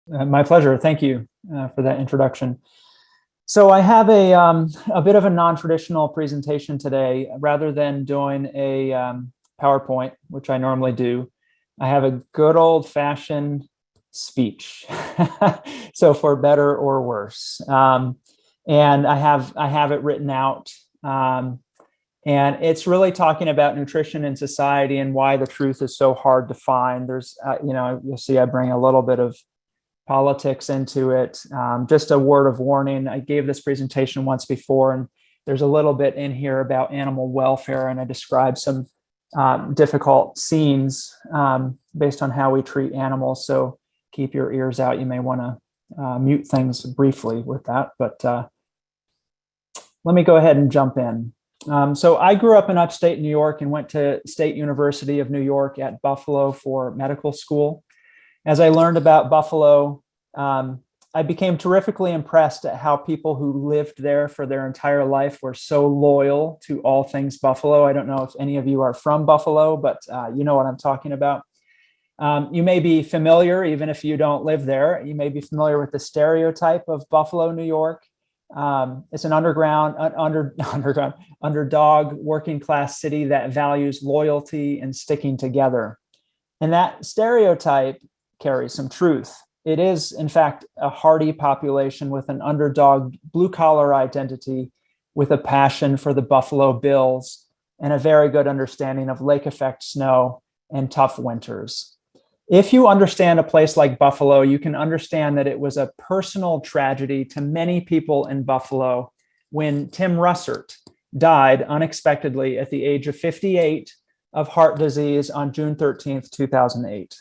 My pleasure. Thank you for that introduction. So I have a bit of a non-traditional presentation today. Rather than doing a PowerPoint, which I normally do, I have a good old-fashioned speech. So for better or worse, and I have it written out, and it's really talking about nutrition in society and why the truth is so hard to find. There's, you'll see I bring a little bit of politics into it. Just a word of warning. I gave this presentation once before, and there's a little bit in here about animal welfare, and I describe some difficult scenes based on how we treat animals. So keep your ears out. You may want to mute things briefly with that, but let me go ahead and jump in. So I grew up in upstate New York and went to State University of New York at Buffalo for medical school. As I learned about Buffalo, I became terrifically impressed at how people who lived there for their entire life were so loyal to all things Buffalo. I don't know if any of you are from Buffalo, but you know what I'm talking about. You may be familiar, even if you don't live there, you may be familiar with the stereotype of Buffalo, New York. It's an underdog working class city that values loyalty and sticking together. And that stereotype carries some truth. It is, in fact, a hardy population with an underdog blue-collar identity, with a passion for the Buffalo Bills and a very good understanding of lake effect snow and tough winters. If you understand a place like Buffalo, you can understand that it was a personal tragedy to many people in Buffalo when Tim Russert died unexpectedly at the age of 58 of heart disease on June 13th, 2008.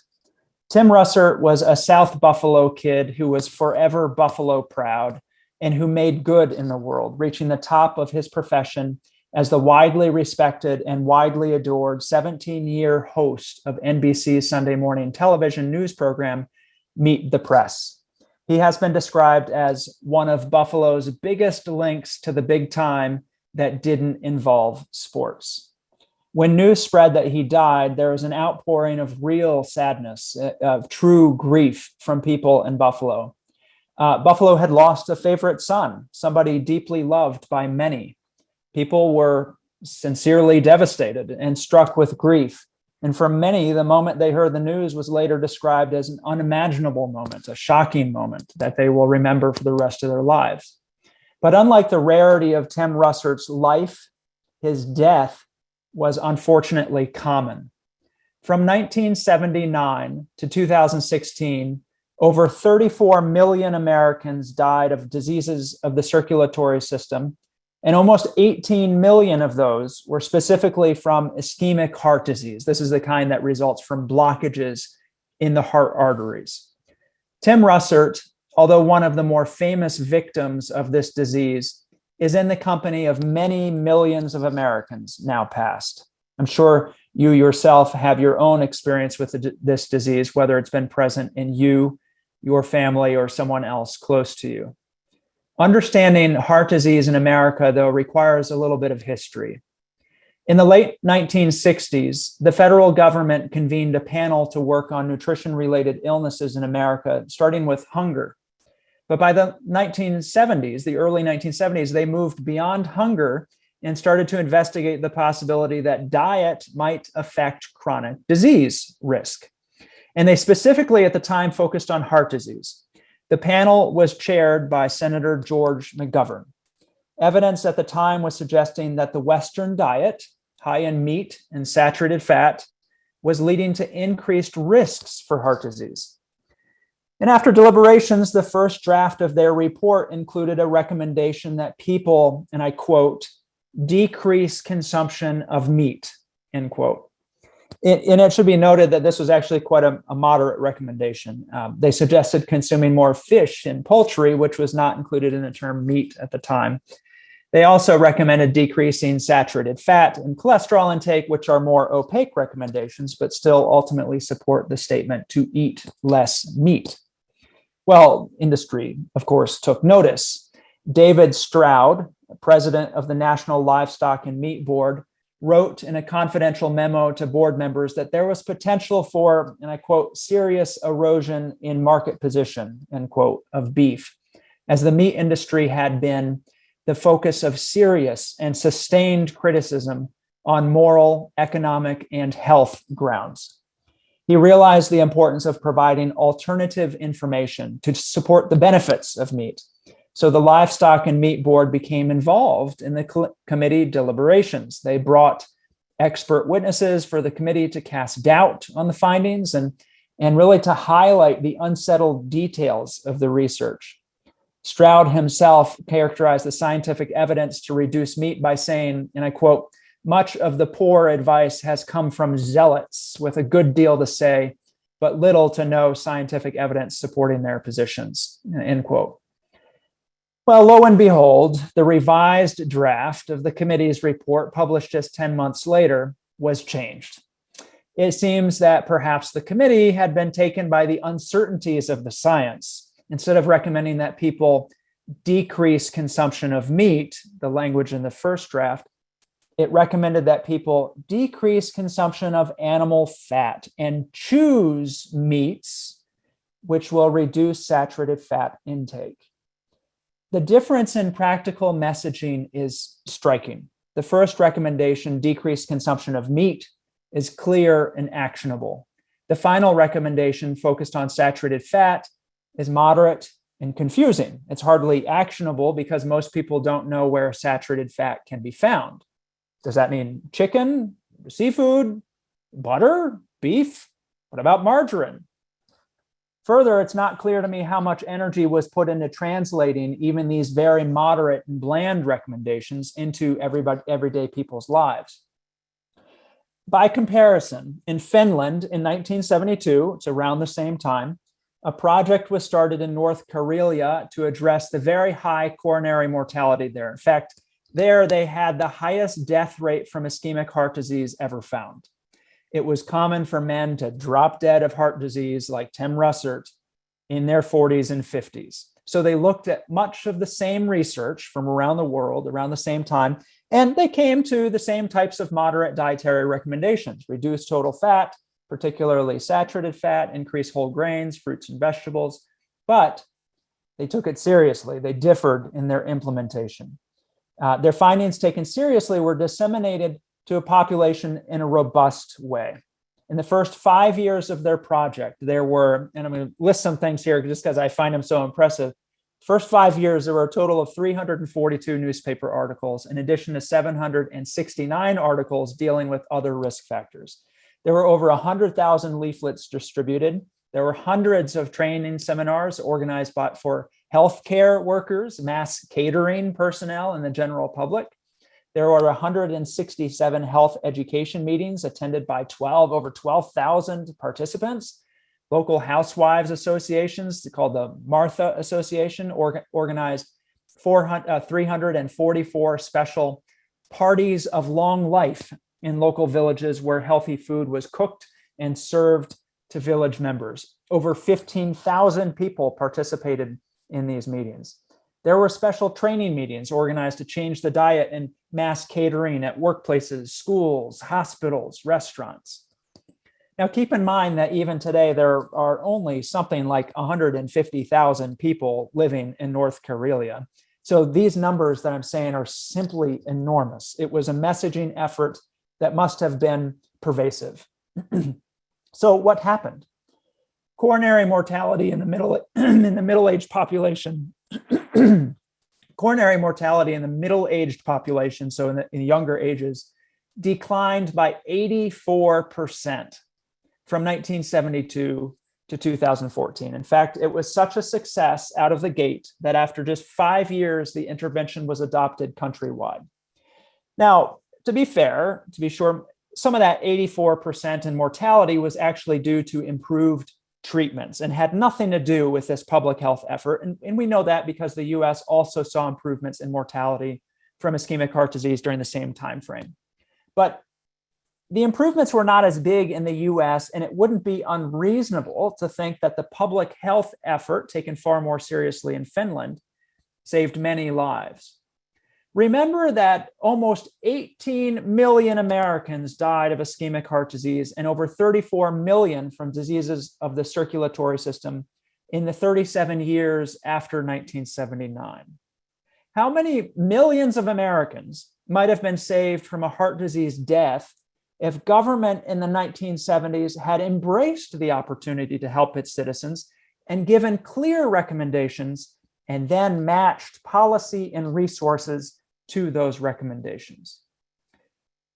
Tim Russert was a South Buffalo kid who was forever Buffalo proud and who made good in the world, reaching the top of his profession as the widely respected and widely adored 17-year host of NBC's Sunday morning television news program, Meet the Press. He has been described as one of Buffalo's biggest links to the big time that didn't involve sports. When news spread that he died, there was an outpouring of real sadness, of true grief from people in Buffalo. Buffalo had lost a favorite son, somebody deeply loved by many. People were sincerely devastated and struck with grief. And for many, the moment they heard the news was later described as an unimaginable moment, a shocking moment that they will remember for the rest of their lives. But unlike the rarity of Tim Russert's life, his death was unfortunately common. From 1979 to 2016, over 34 million Americans died of diseases of the circulatory system, and almost 18 million of those were specifically from ischemic heart disease. This is the kind that results from blockages in the heart arteries. Tim Russert, although one of the more famous victims of this disease, is in the company of many millions of Americans now past. I'm sure you yourself have your own experience with this disease, whether it's been present in you, your family, or someone else close to you. Understanding heart disease in America, though, requires a little bit of history. In the late 1960s, the federal government convened a panel to work on nutrition-related illnesses in America, starting with hunger. But by the 1970s, the early 1970s, they moved beyond hunger and started to investigate the possibility that diet might affect chronic disease risk. And they specifically at the time focused on heart disease. The panel was chaired by Senator George McGovern. Evidence at the time was suggesting that the Western diet, high in meat and saturated fat, was leading to increased risks for heart disease. And after deliberations, the first draft of their report included a recommendation that people, and I quote, decrease consumption of meat, end quote. And it should be noted that this was actually quite a moderate recommendation. They suggested consuming more fish and poultry, which was not included in the term meat at the time. They also recommended decreasing saturated fat and cholesterol intake, which are more opaque recommendations, but still ultimately support the statement to eat less meat. Well, industry, of course, took notice. David Stroud, president of the National Livestock and Meat Board, wrote in a confidential memo to board members that there was potential for, and I quote, serious erosion in market position, end quote, of beef, as the meat industry had been the focus of serious and sustained criticism on moral, economic, and health grounds. He realized the importance of providing alternative information to support the benefits of meat. So the Livestock and Meat Board became involved in the committee deliberations. They brought expert witnesses for the committee to cast doubt on the findings and really to highlight the unsettled details of the research. Stroud himself characterized the scientific evidence to reduce meat by saying, and I quote, "Much of the poor advice has come from zealots with a good deal to say, but little to no scientific evidence supporting their positions," end quote. Well, lo and behold, the revised draft of the committee's report, published just 10 months later, was changed. It seems that perhaps the committee had been taken by the uncertainties of the science. Instead of recommending that people decrease consumption of meat, the language in the first draft, it recommended that people decrease consumption of animal fat and choose meats which will reduce saturated fat intake. The difference in practical messaging is striking. The first recommendation, decreased consumption of meat, is clear and actionable. The final recommendation, focused on saturated fat, is moderate and confusing. It's hardly actionable because most people don't know where saturated fat can be found. Does that mean chicken, seafood, butter, beef? What about margarine? Further, it's not clear to me how much energy was put into translating even these very moderate and bland recommendations into everyday people's lives. By comparison, in Finland in 1972, it's around the same time, a project was started in North Karelia to address the very high coronary mortality there. In fact, there they had the highest death rate from ischemic heart disease ever found. It was common for men to drop dead of heart disease, like Tim Russert, in their 40s and 50s. So they looked at much of the same research from around the world around the same time, and they came to the same types of moderate dietary recommendations: reduce total fat, particularly saturated fat, increase whole grains, fruits and vegetables. But they took it seriously. They differed in their implementation. Their findings, taken seriously, were disseminated to a population in a robust way. In the first 5 years of their project, there were, and I'm going to list some things here just because I find them so impressive. First 5 years, there were a total of 342 newspaper articles, in addition to 769 articles dealing with other risk factors. There were over 100,000 leaflets distributed. There were hundreds of training seminars organized for healthcare workers, mass catering personnel, and the general public. There were 167 health education meetings attended by over 12,000 participants. Local housewives associations, called the Martha Association, organized 344 special parties of long life in local villages where healthy food was cooked and served to village members. Over 15,000 people participated in these meetings. There were special training meetings organized to change the diet and mass catering at workplaces, schools, hospitals, restaurants. Now, keep in mind that even today, there are only something like 150,000 people living in North Karelia. So these numbers that I'm saying are simply enormous. It was a messaging effort that must have been pervasive. So what happened? Coronary mortality in the middle-aged population. Coronary mortality in the middle-aged population, so in the younger ages, declined by 84% from 1972 to 2014. In fact, it was such a success out of the gate that after just 5 years, the intervention was adopted countrywide. Now, to be fair, to be sure, some of that 84% in mortality was actually due to improved treatments and had nothing to do with this public health effort. And we know that because the US also saw improvements in mortality from ischemic heart disease during the same time frame. But the improvements were not as big in the US, and it wouldn't be unreasonable to think that the public health effort, taken far more seriously in Finland, saved many lives. Remember that almost 18 million Americans died of ischemic heart disease and over 34 million from diseases of the circulatory system in the 37 years after 1979. How many millions of Americans might have been saved from a heart disease death if government in the 1970s had embraced the opportunity to help its citizens and given clear recommendations and then matched policy and resources to those recommendations?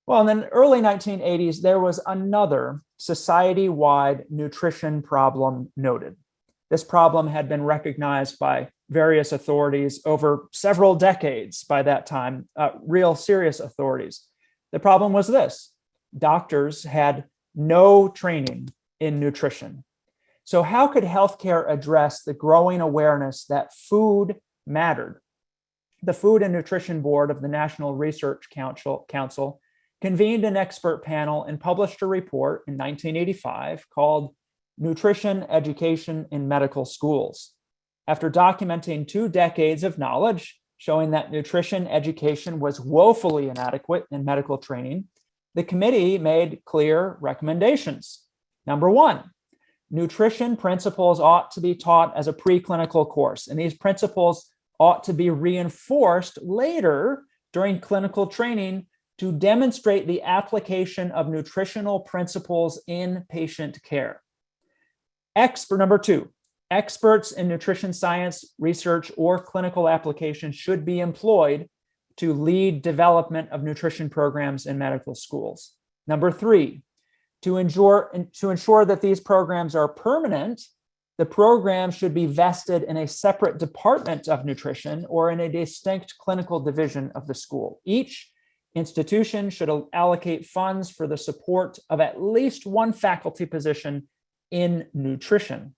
Well, in the early 1980s, there was another society-wide nutrition problem noted. This problem had been recognized by various authorities over several decades by that time, real serious authorities. The problem was this: doctors had no training in nutrition. So how could healthcare address the growing awareness that food mattered? The Food and Nutrition Board of the National Research Council convened an expert panel and published a report in 1985 called Nutrition Education in Medical Schools. After documenting 2 decades of knowledge showing that nutrition education was woefully inadequate in medical training, the committee made clear recommendations. Number 1, nutrition principles ought to be taught as a preclinical course, and these principles ought to be reinforced later during clinical training to demonstrate the application of nutritional principles in patient care. Number 2, experts in nutrition science, research, or clinical application should be employed to lead development of nutrition programs in medical schools. Number 3, to ensure that these programs are permanent, the program should be vested in a separate department of nutrition or in a distinct clinical division of the school. Each institution should allocate funds for the support of at least one faculty position in nutrition.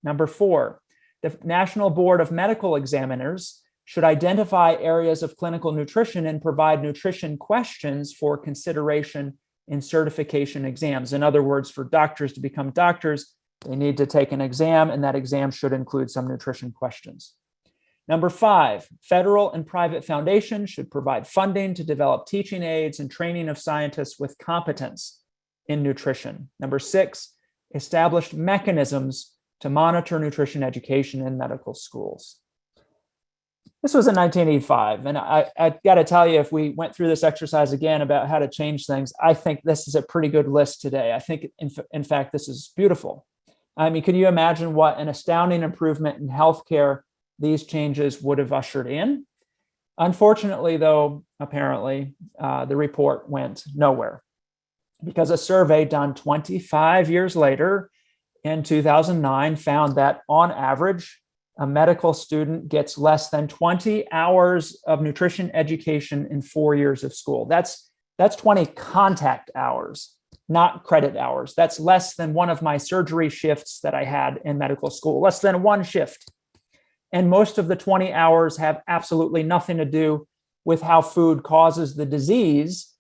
Number 4, the National Board of Medical Examiners should identify areas of clinical nutrition and provide nutrition questions for consideration in certification exams. In other words, for doctors to become doctors, they need to take an exam, and that exam should include some nutrition questions. Number 5, federal and private foundations should provide funding to develop teaching aids and training of scientists with competence in nutrition. Number 6, establish mechanisms to monitor nutrition education in medical schools. This was in 1985, and I got to tell you, if we went through this exercise again about how to change things, I think this is a pretty good list today. I think, in fact, this is beautiful. I mean, can you imagine what an astounding improvement in healthcare these changes would have ushered in? Unfortunately, though, apparently, the report went nowhere, because a survey done 25 years later in 2009 found that on average, a medical student gets less than 20 hours of nutrition education in 4 years of school. That's 20 contact hours, not credit hours. That's less than one of my surgery shifts that I had in medical school, less than one shift. And most of the 20 hours have absolutely nothing to do with how food causes the diseases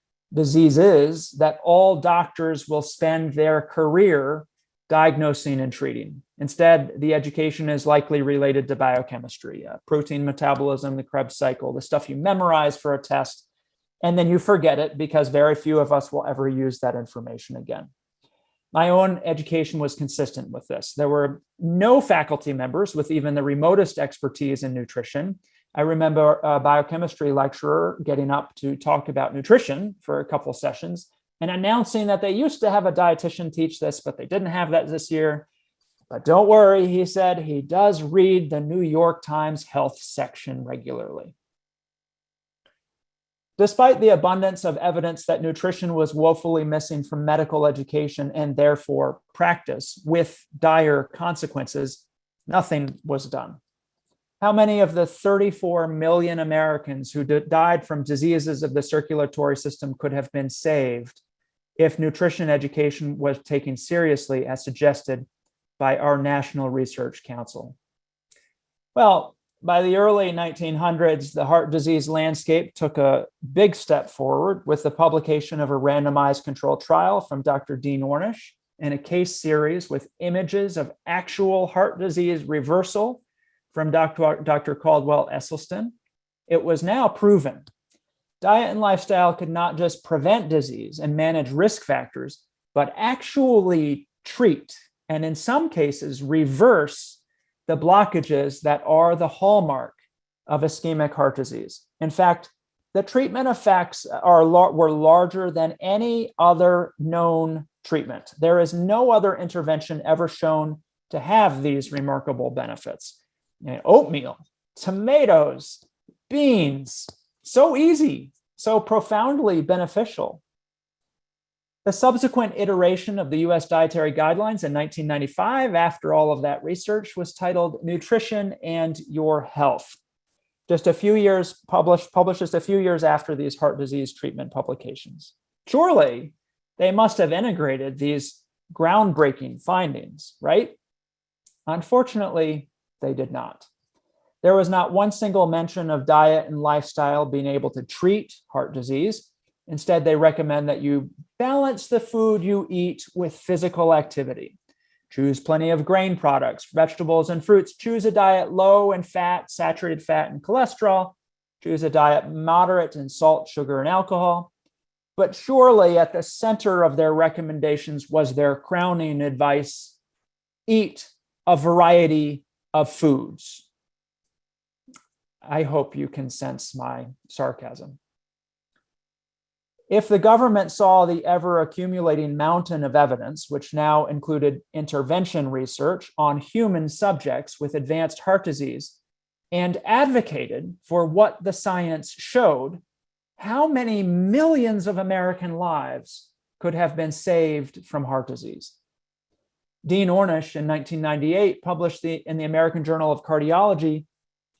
that all doctors will spend their career diagnosing and treating. Instead, the education is likely related to biochemistry, protein metabolism, the Krebs cycle, the stuff you memorize for a test, and then you forget it because very few of us will ever use that information again. My own education was consistent with this. There were no faculty members with even the remotest expertise in nutrition. I remember a biochemistry lecturer getting up to talk about nutrition for a couple sessions and announcing that they used to have a dietitian teach this, but they didn't have that this year. But don't worry, he said, he does read the New York Times health section regularly. Despite the abundance of evidence that nutrition was woefully missing from medical education and therefore practice with dire consequences, nothing was done. How many of the 34 million Americans who died from diseases of the circulatory system could have been saved if nutrition education was taken seriously as suggested by our National Research Council? Well, by the early 1900s, the heart disease landscape took a big step forward with the publication of a randomized controlled trial from Dr. Dean Ornish and a case series with images of actual heart disease reversal from Dr. Caldwell Esselstyn. It was now proven diet and lifestyle could not just prevent disease and manage risk factors, but actually treat, and in some cases, reverse the blockages that are the hallmark of ischemic heart disease. In fact, the treatment effects were larger than any other known treatment. There is no other intervention ever shown to have these remarkable benefits. Oatmeal, tomatoes, beans, so easy, so profoundly beneficial. The subsequent iteration of the US dietary guidelines in 1995, after all of that research, was titled Nutrition and Your Health. Just a few years published just a few years after these heart disease treatment publications. Surely they must have integrated these groundbreaking findings, right? Unfortunately, they did not. There was not one single mention of diet and lifestyle being able to treat heart disease. Instead, they recommend that you balance the food you eat with physical activity. Choose plenty of grain products, vegetables, and fruits. Choose a diet low in fat, saturated fat, and cholesterol. Choose a diet moderate in salt, sugar, and alcohol. But surely at the center of their recommendations was their crowning advice: eat a variety of foods. I hope you can sense my sarcasm. If the government saw the ever-accumulating mountain of evidence, which now included intervention research on human subjects with advanced heart disease, and advocated for what the science showed, how many millions of American lives could have been saved from heart disease? Dean Ornish in 1998 published in the American Journal of Cardiology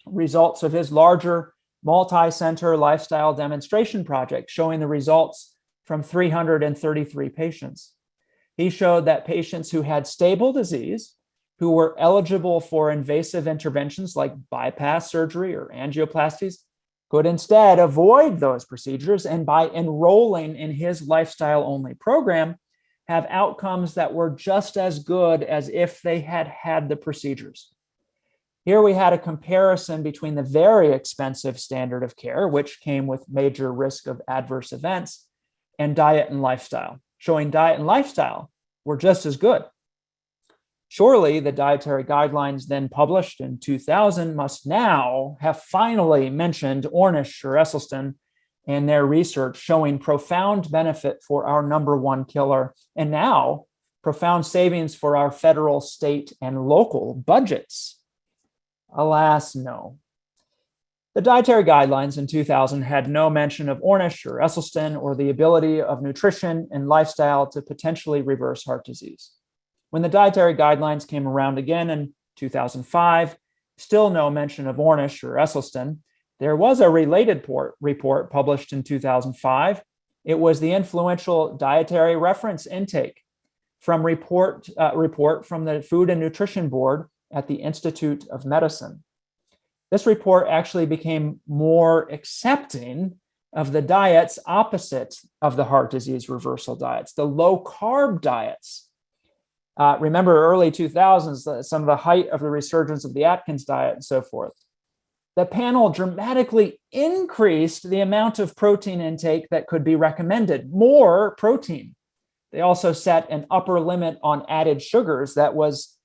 results of his larger multi-center lifestyle demonstration project showing the results from 333 patients. He showed that patients who had stable disease, who were eligible for invasive interventions like bypass surgery or angioplasties, could instead avoid those procedures, and by enrolling in his lifestyle-only program, have outcomes that were just as good as if they had had the procedures. Here we had a comparison between the very expensive standard of care, which came with major risk of adverse events, and diet and lifestyle, showing diet and lifestyle were just as good. Surely the dietary guidelines then published in 2000 must now have finally mentioned Ornish or Esselstyn and their research showing profound benefit for our number one killer, and now profound savings for our federal, state, and local budgets. Alas, no. The dietary guidelines in 2000 had no mention of Ornish or Esselstyn or the ability of nutrition and lifestyle to potentially reverse heart disease. When the dietary guidelines came around again in 2005, still no mention of Ornish or Esselstyn. There was a related report published in 2005. It was the influential dietary reference intake from report from the Food and Nutrition Board at the Institute of Medicine. This report actually became more accepting of the diets opposite of the heart disease reversal diets, the low-carb diets. Remember early 2000s, some of the height of the resurgence of the Atkins diet and so forth. The panel dramatically increased the amount of protein intake that could be recommended, more protein. They also set an upper limit on added sugars that was,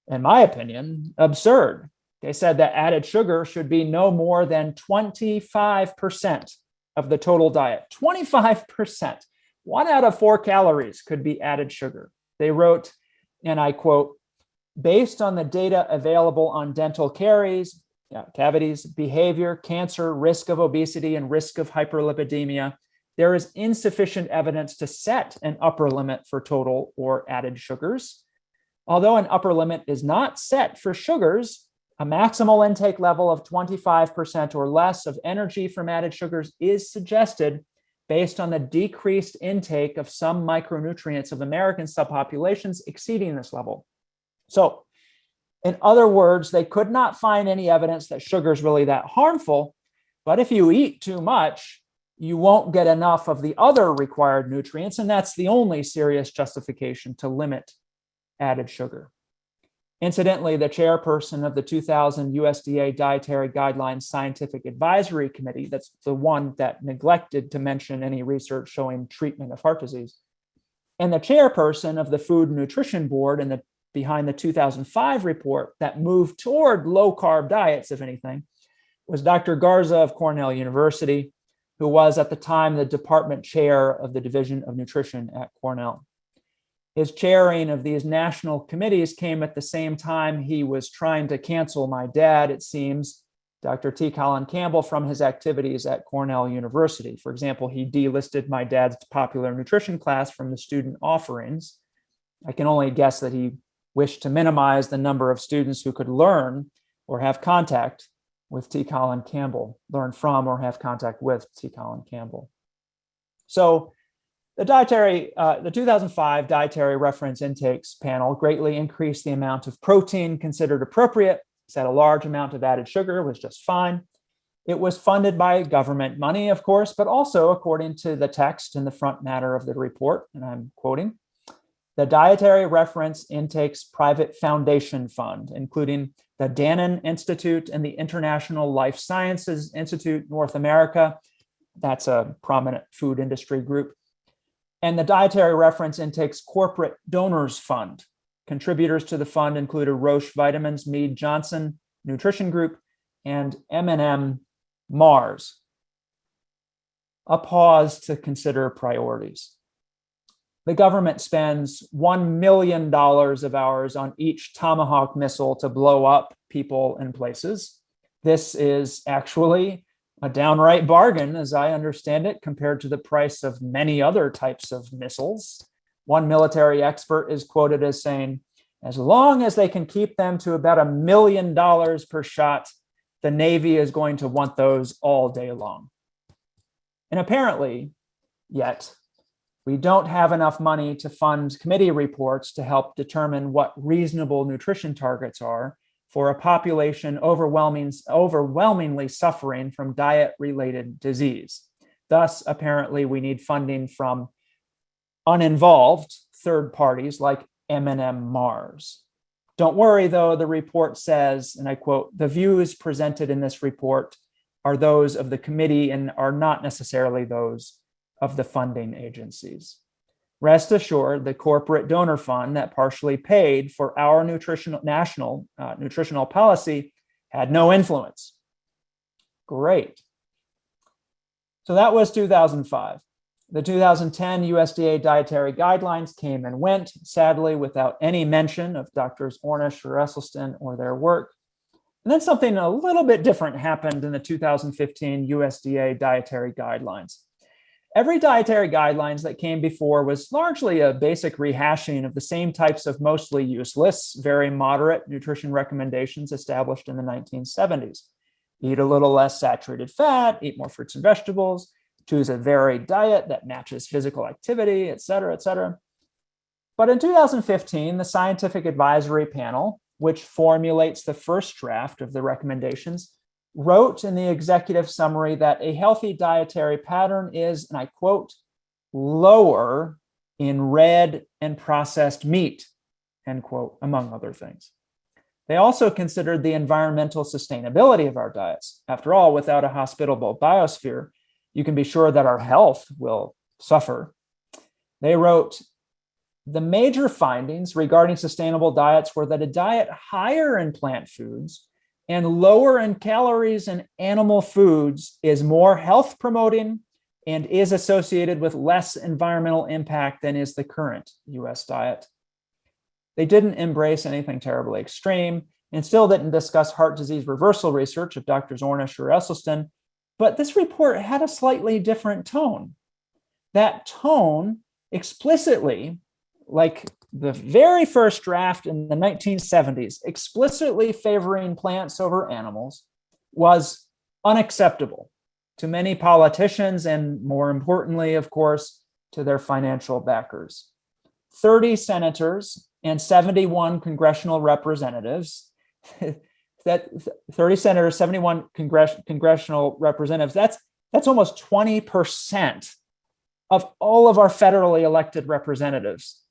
in my opinion, absurd. They said that added sugar should be no more than 25% of the total diet. 25%. 1 out of 4 calories could be added sugar. They wrote, and I quote, based on the data available on dental cavities, behavior, cancer, risk of obesity, and risk of hyperlipidemia, there is insufficient evidence to set an upper limit for total or added sugars. Although an upper limit is not set for sugars, a maximal intake level of 25% or less of energy from added sugars is suggested based on the decreased intake of some micronutrients of American subpopulations exceeding this level. So, in other words, they could not find any evidence that sugar is really that harmful, but if you eat too much, you won't get enough of the other required nutrients, and that's the only serious justification to limit added sugar. Incidentally, the chairperson of the 2000 USDA Dietary Guidelines Scientific Advisory Committee, that's the one that neglected to mention any research showing treatment of heart disease, and the chairperson of the Food and Nutrition Board and behind the 2005 report that moved toward low-carb diets, if anything, was Dr. Garza of Cornell University, who was at the time the department chair of the Division of Nutrition at Cornell. His chairing of these national committees came at the same time he was trying to cancel my dad, it seems, Dr. T. Colin Campbell, from his activities at Cornell University. For example, he delisted my dad's popular nutrition class from the student offerings. I can only guess that he wished to minimize the number of students who could learn or have contact with T. Colin Campbell, learn from or have contact with T. Colin Campbell. So the 2005 Dietary Reference Intakes panel greatly increased the amount of protein considered appropriate, said a large amount of added sugar was just fine. It was funded by government money, of course, but also, according to the text in the front matter of the report, and I'm quoting, the Dietary Reference Intakes Private Foundation Fund, including the Dannon Institute and the International Life Sciences Institute North America, that's a prominent food industry group, and the Dietary Reference Intakes Corporate Donors Fund. Contributors to the fund included Roche Vitamins, Mead Johnson Nutrition Group, and M&M Mars. A pause to consider priorities. The government spends $1 million of ours on each Tomahawk missile to blow up people and places. This is actually a downright bargain, as I understand it, compared to the price of many other types of missiles. One military expert is quoted as saying, as long as they can keep them to about $1 million per shot, the Navy is going to want those all day long. And apparently, yet, we don't have enough money to fund committee reports to help determine what reasonable nutrition targets are for a population overwhelmingly suffering from diet-related disease. Thus, apparently, we need funding from uninvolved third parties like M&M Mars. Don't worry, though, the report says, and I quote, the views presented in this report are those of the committee and are not necessarily those of the funding agencies. Rest assured, the corporate donor fund that partially national nutritional policy had no influence. Great. So that was 2005. The 2010 USDA dietary guidelines came and went, sadly, without any mention of Drs. Ornish or Esselstyn or their work. And then something a little bit different happened in the 2015 USDA dietary guidelines. Every dietary guidelines that came before was largely a basic rehashing of the same types of mostly useless, very moderate nutrition recommendations established in the 1970s. Eat a little less saturated fat, eat more fruits and vegetables, choose a varied diet that matches physical activity, et cetera, et cetera. But in 2015, the Scientific Advisory Panel, which formulates the first draft of the recommendations, wrote in the executive summary that a healthy dietary pattern is, and I quote, lower in red and processed meat, end quote, among other things. They also considered the environmental sustainability of our diets. After all, without a hospitable biosphere, you can be sure that our health will suffer. They wrote, the major findings regarding sustainable diets were that a diet higher in plant foods and lower in calories in animal foods is more health promoting and is associated with less environmental impact than is the current US diet. They didn't embrace anything terribly extreme and still didn't discuss heart disease reversal research of Drs. Ornish or Esselstyn, but this report had a slightly different tone. That tone explicitly, like the very first draft in the 1970s, explicitly favoring plants over animals, was unacceptable to many politicians and, more importantly, of course, to their financial backers. 30 senators and 71 congressional representatives, that 30 senators, 71 congressional representatives, that's almost 20% of all of our federally elected representatives.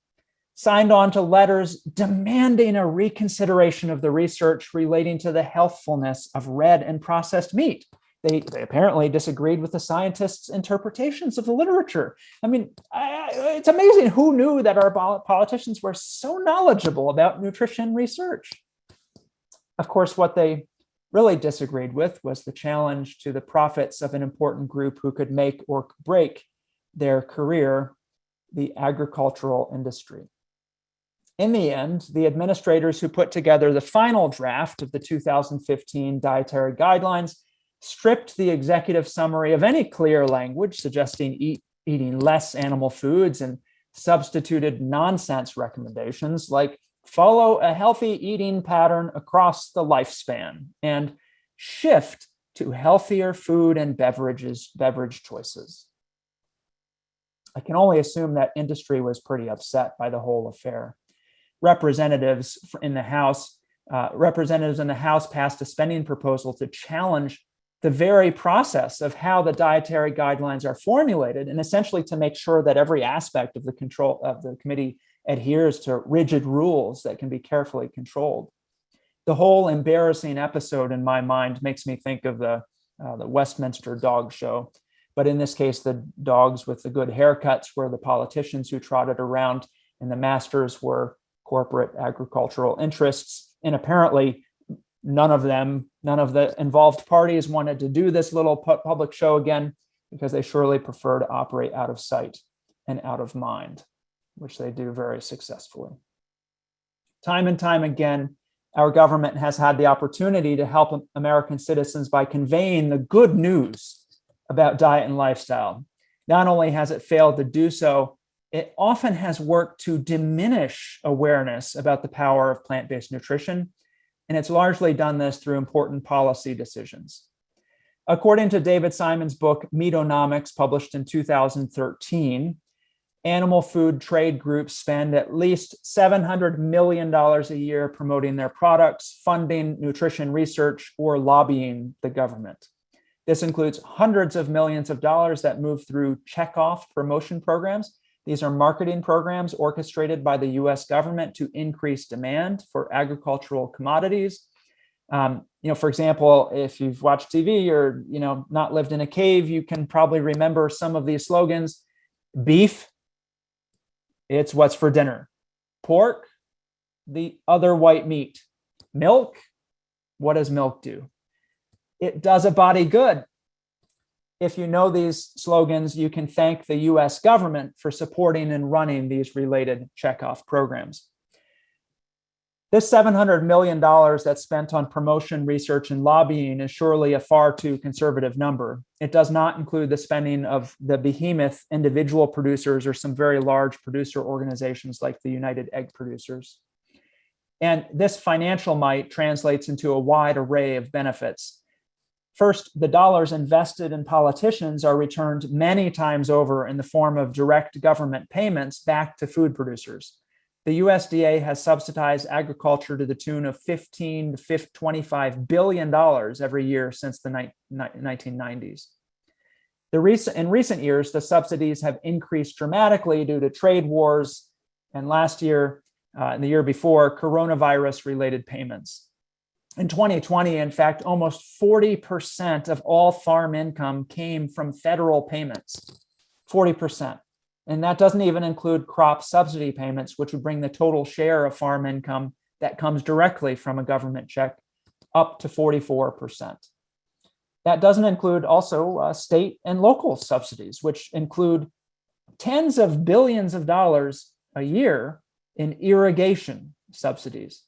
signed on to letters demanding a reconsideration of the research relating to the healthfulness of red and processed meat. They apparently disagreed with the scientists' interpretations of the literature. I mean, it's amazing who knew that our politicians were so knowledgeable about nutrition research. Of course, what they really disagreed with was the challenge to the profits of an important group who could make or break their career, the agricultural industry. In the end, the administrators who put together the final draft of the 2015 dietary guidelines stripped the executive summary of any clear language suggesting eating less animal foods and substituted nonsense recommendations like follow a healthy eating pattern across the lifespan and shift to healthier food and beverage choices. I can only assume that industry was pretty upset by the whole affair. Representatives in the House passed a spending proposal to challenge the very process of how the dietary guidelines are formulated, and essentially to make sure that every aspect of the control of the committee adheres to rigid rules that can be carefully controlled. The whole embarrassing episode in my mind makes me think of the Westminster dog show. But in this case, the dogs with the good haircuts were the politicians who trotted around, and the masters were corporate agricultural interests. And apparently, none of the involved parties wanted to do this little public show again, because they surely prefer to operate out of sight and out of mind, which they do very successfully. Time and time again, our government has had the opportunity to help American citizens by conveying the good news about diet and lifestyle. Not only has it failed to do so, it often has worked to diminish awareness about the power of plant-based nutrition, and it's largely done this through important policy decisions. According to David Simon's book, Meatonomics, published in 2013, animal food trade groups spend at least $700 million a year promoting their products, funding nutrition research, or lobbying the government. This includes hundreds of millions of dollars that move through checkoff promotion programs. These are marketing programs orchestrated by the US government to increase demand for agricultural commodities. For example, if you've watched TV or not lived in a cave, you can probably remember some of these slogans. Beef, it's what's for dinner. Pork, the other white meat. Milk, what does milk do? It does a body good. If you know these slogans, you can thank the US government for supporting and running these related checkoff programs. This $700 million that's spent on promotion, research, and lobbying is surely a far too conservative number. It does not include the spending of the behemoth individual producers or some very large producer organizations like the United Egg Producers. And this financial might translates into a wide array of benefits. First, the dollars invested in politicians are returned many times over in the form of direct government payments back to food producers. The USDA has subsidized agriculture to the tune of $15 to $25 billion every year since the 1990s. In recent years, the subsidies have increased dramatically due to trade wars, and last year and the year before, coronavirus-related payments. In 2020, in fact, almost 40% of all farm income came from federal payments, 40%. And that doesn't even include crop subsidy payments, which would bring the total share of farm income that comes directly from a government check up to 44%. That doesn't include also state and local subsidies, which include tens of billions of dollars a year in irrigation subsidies.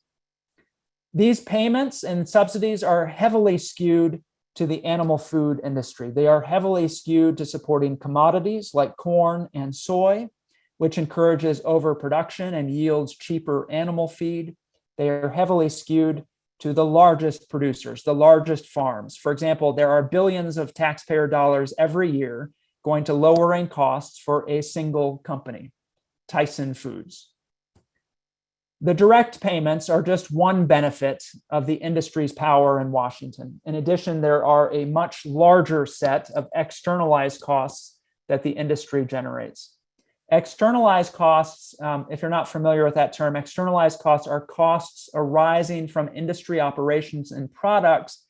These payments and subsidies are heavily skewed to the animal food industry. They are heavily skewed to supporting commodities like corn and soy, which encourages overproduction and yields cheaper animal feed. They are heavily skewed to the largest producers, the largest farms. For example, there are billions of taxpayer dollars every year going to lowering costs for a single company, Tyson Foods. The direct payments are just one benefit of the industry's power in Washington. In addition, there are a much larger set of externalized costs that the industry generates. Externalized costs, if you're not familiar with that term, externalized costs are costs arising from industry operations and products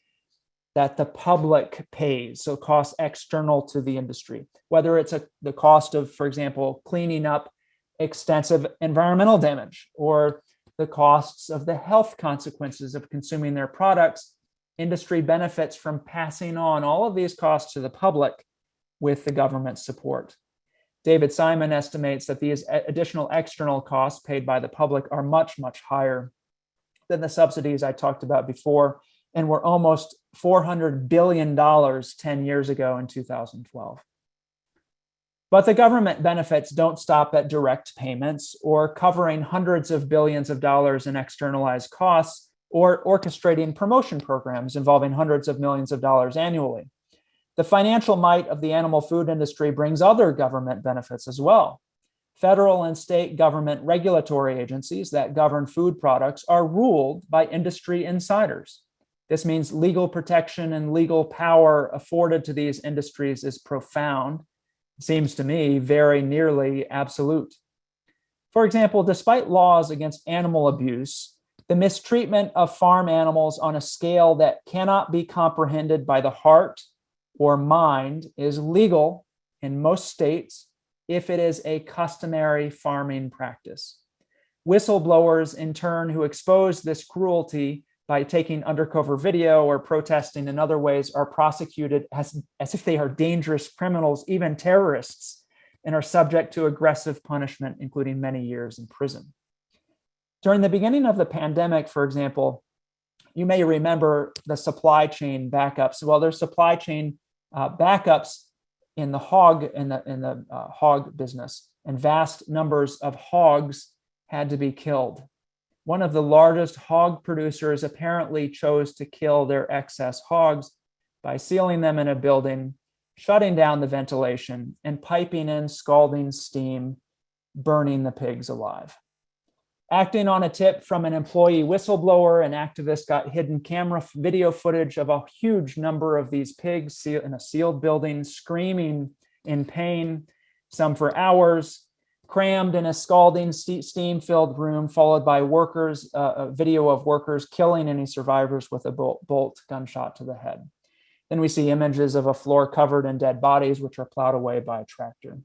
that the public pays, so costs external to the industry, whether it's the cost of, for example, cleaning up extensive environmental damage, or the costs of the health consequences of consuming their products. Industry benefits from passing on all of these costs to the public with the government's support. David Simon estimates that these additional external costs paid by the public are much, much higher than the subsidies I talked about before, and were almost $400 billion 10 years ago in 2012. But the government benefits don't stop at direct payments or covering hundreds of billions of dollars in externalized costs or orchestrating promotion programs involving hundreds of millions of dollars annually. The financial might of the animal food industry brings other government benefits as well. Federal and state government regulatory agencies that govern food products are ruled by industry insiders. This means legal protection and legal power afforded to these industries is profound. It seems to me very nearly absolute. For example, despite laws against animal abuse, the mistreatment of farm animals on a scale that cannot be comprehended by the heart or mind is legal in most states if it is a customary farming practice. Whistleblowers, in turn, who expose this cruelty by taking undercover video or protesting in other ways, are prosecuted as if they are dangerous criminals, even terrorists, and are subject to aggressive punishment, including many years in prison. During the beginning of the pandemic, for example, you may remember the supply chain backups. Well, there's supply chain backups in the hog hog business, and vast numbers of hogs had to be killed. One of the largest hog producers apparently chose to kill their excess hogs by sealing them in a building, shutting down the ventilation, and piping in scalding steam, burning the pigs alive. Acting on a tip from an employee whistleblower, an activist got hidden camera video footage of a huge number of these pigs in a sealed building, screaming in pain, some for hours, crammed in a scalding steam-filled room, followed by a video of workers killing any survivors with a bolt gunshot to the head. Then we see images of a floor covered in dead bodies, which are plowed away by a tractor.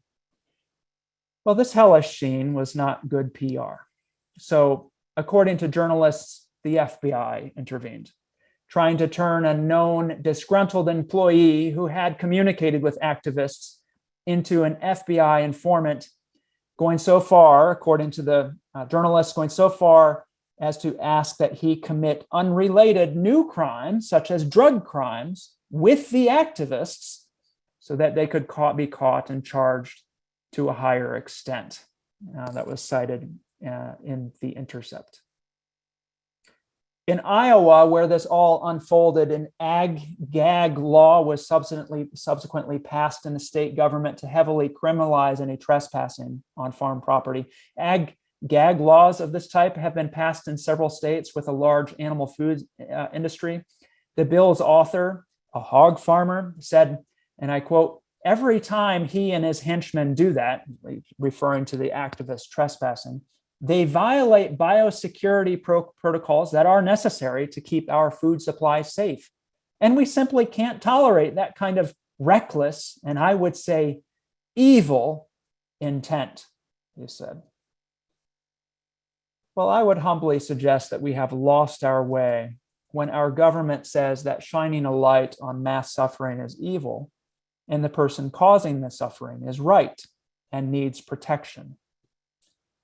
Well, this hellish scene was not good PR. So, according to journalists, the FBI intervened, trying to turn a known disgruntled employee who had communicated with activists into an FBI informant, going so far, according to the journalists, going so far as to ask that he commit unrelated new crimes, such as drug crimes, with the activists so that they could be caught and charged to a higher extent. That was cited in The Intercept. In Iowa, where this all unfolded, an ag-gag law was subsequently passed in the state government to heavily criminalize any trespassing on farm property. Ag-gag laws of this type have been passed in several states with a large animal food industry. The bill's author, a hog farmer, said, and I quote, "Every time he and his henchmen do that," referring to the activist trespassing, "they violate biosecurity protocols that are necessary to keep our food supply safe. And we simply can't tolerate that kind of reckless, and I would say evil, intent," he said. Well, I would humbly suggest that we have lost our way when our government says that shining a light on mass suffering is evil, and the person causing the suffering is right and needs protection.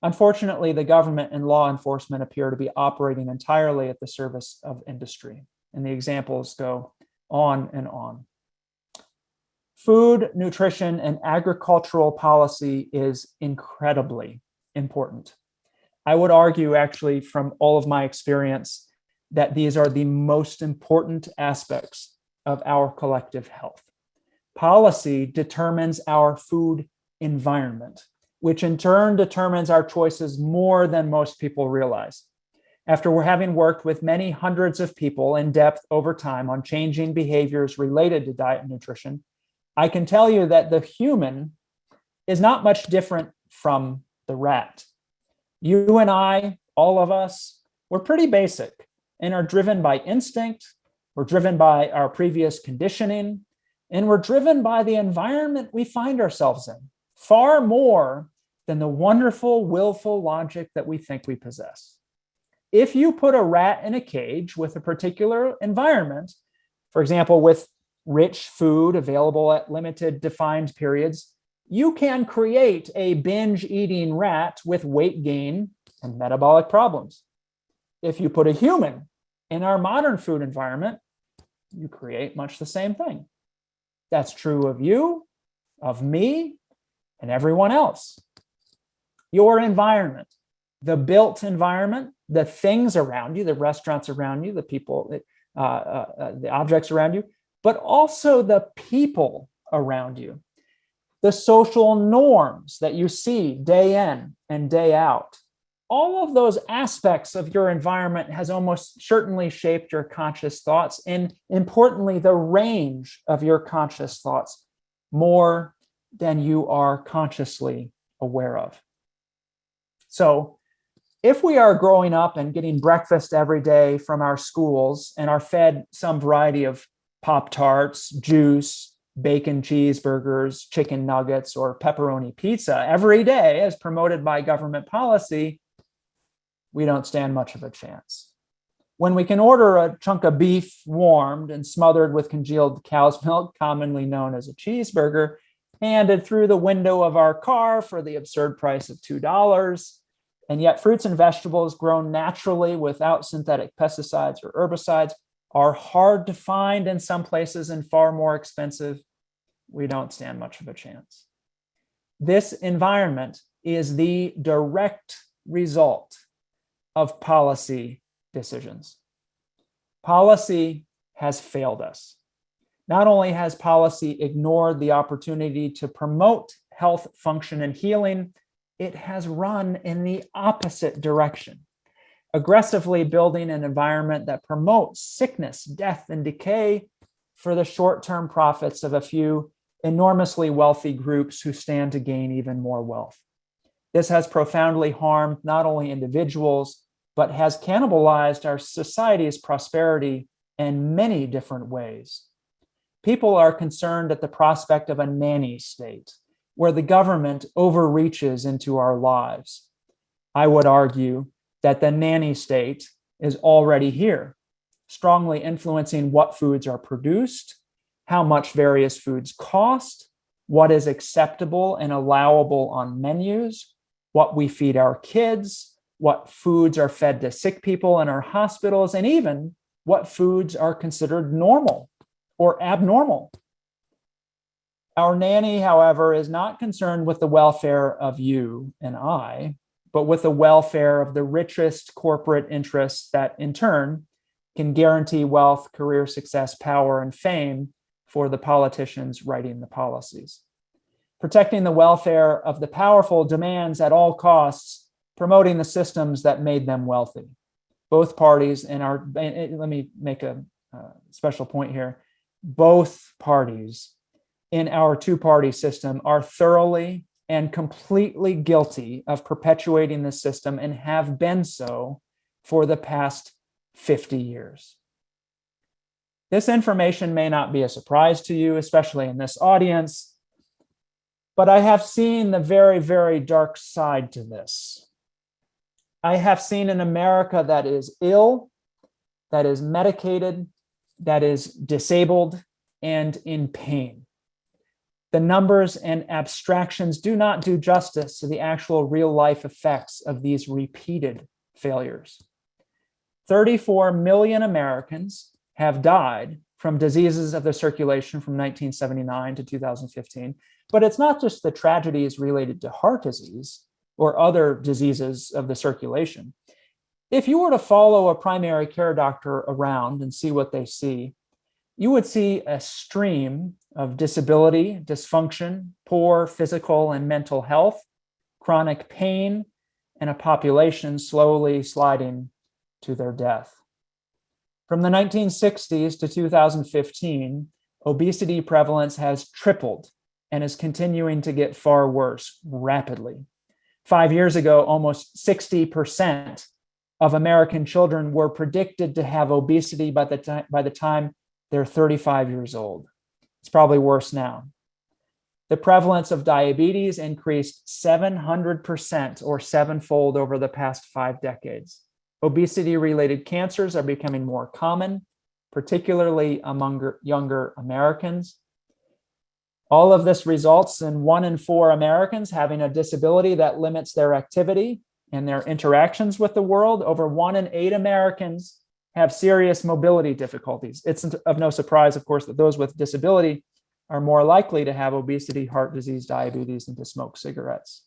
Unfortunately, the government and law enforcement appear to be operating entirely at the service of industry, and the examples go on and on. Food, nutrition, and agricultural policy is incredibly important. I would argue, actually, from all of my experience, that these are the most important aspects of our collective health. Policy determines our food environment, which in turn determines our choices more than most people realize. After having worked with many hundreds of people in depth over time on changing behaviors related to diet and nutrition, I can tell you that the human is not much different from the rat. You and I, all of us, we're pretty basic and are driven by instinct. We're driven by our previous conditioning, and we're driven by the environment we find ourselves in, far more than the wonderful, willful logic that we think we possess. If you put a rat in a cage with a particular environment, for example, with rich food available at limited defined periods, you can create a binge-eating rat with weight gain and metabolic problems. If you put a human in our modern food environment, you create much the same thing. That's true of you, of me, and everyone else. Your environment, the built environment, the things around you, the restaurants around you, the people, the objects around you, but also the people around you, the social norms that you see day in and day out. All of those aspects of your environment has almost certainly shaped your conscious thoughts, and importantly, the range of your conscious thoughts more than you are consciously aware of. So if we are growing up and getting breakfast every day from our schools and are fed some variety of Pop-Tarts, juice, bacon cheeseburgers, chicken nuggets, or pepperoni pizza every day as promoted by government policy, we don't stand much of a chance. When we can order a chunk of beef warmed and smothered with congealed cow's milk, commonly known as a cheeseburger, handed through the window of our car for the absurd price of $2, and yet fruits and vegetables grown naturally without synthetic pesticides or herbicides are hard to find in some places and far more expensive, we don't stand much of a chance. This environment is the direct result of policy decisions. Policy has failed us. Not only has policy ignored the opportunity to promote health, function, and healing, it has run in the opposite direction, aggressively building an environment that promotes sickness, death, and decay for the short-term profits of a few enormously wealthy groups who stand to gain even more wealth. This has profoundly harmed not only individuals, but has cannibalized our society's prosperity in many different ways. People are concerned at the prospect of a nanny state, where the government overreaches into our lives. I would argue that the nanny state is already here, strongly influencing what foods are produced, how much various foods cost, what is acceptable and allowable on menus, what we feed our kids, what foods are fed to sick people in our hospitals, and even what foods are considered normal or abnormal. Our nanny, however, is not concerned with the welfare of you and I, but with the welfare of the richest corporate interests that, in turn, can guarantee wealth, career success, power, and fame for the politicians writing the policies. Protecting the welfare of the powerful demands at all costs promoting the systems that made them wealthy. Both parties let me make a special point here, both parties in our two-party system are thoroughly and completely guilty of perpetuating the system and have been so for the past 50 years. This information may not be a surprise to you, especially in this audience, but I have seen the very, very dark side to this. I have seen an America that is ill, that is medicated, that is disabled, and in pain. The numbers and abstractions do not do justice to the actual real-life effects of these repeated failures. 34 million Americans have died from diseases of the circulation from 1979 to 2015, but it's not just the tragedies related to heart disease or other diseases of the circulation. If you were to follow a primary care doctor around and see what they see, you would see a stream of disability, dysfunction, poor physical and mental health, chronic pain, and a population slowly sliding to their death. From the 1960s to 2015, obesity prevalence has tripled and is continuing to get far worse rapidly. 5 years ago, almost 60% of American children were predicted to have obesity by the time they're 35 years old. It's probably worse now. The prevalence of diabetes increased 700% or sevenfold over the past 5 decades. Obesity-related cancers are becoming more common, particularly among younger Americans. All of this results in 1 in 4 Americans having a disability that limits their activity and their interactions with the world. Over 1 in 8 Americans have serious mobility difficulties. It's of no surprise, of course, that those with disability are more likely to have obesity, heart disease, diabetes, and to smoke cigarettes.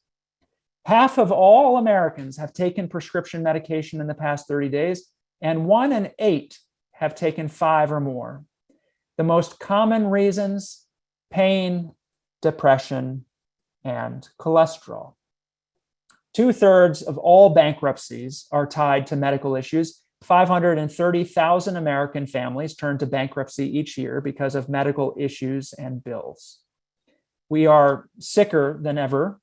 Half of all Americans have taken prescription medication in the past 30 days, and 1 in 8 have taken 5 or more. The most common reasons: pain, depression, and cholesterol. 2/3 of all bankruptcies are tied to medical issues. 530,000 American families turn to bankruptcy each year because of medical issues and bills. We are sicker than ever.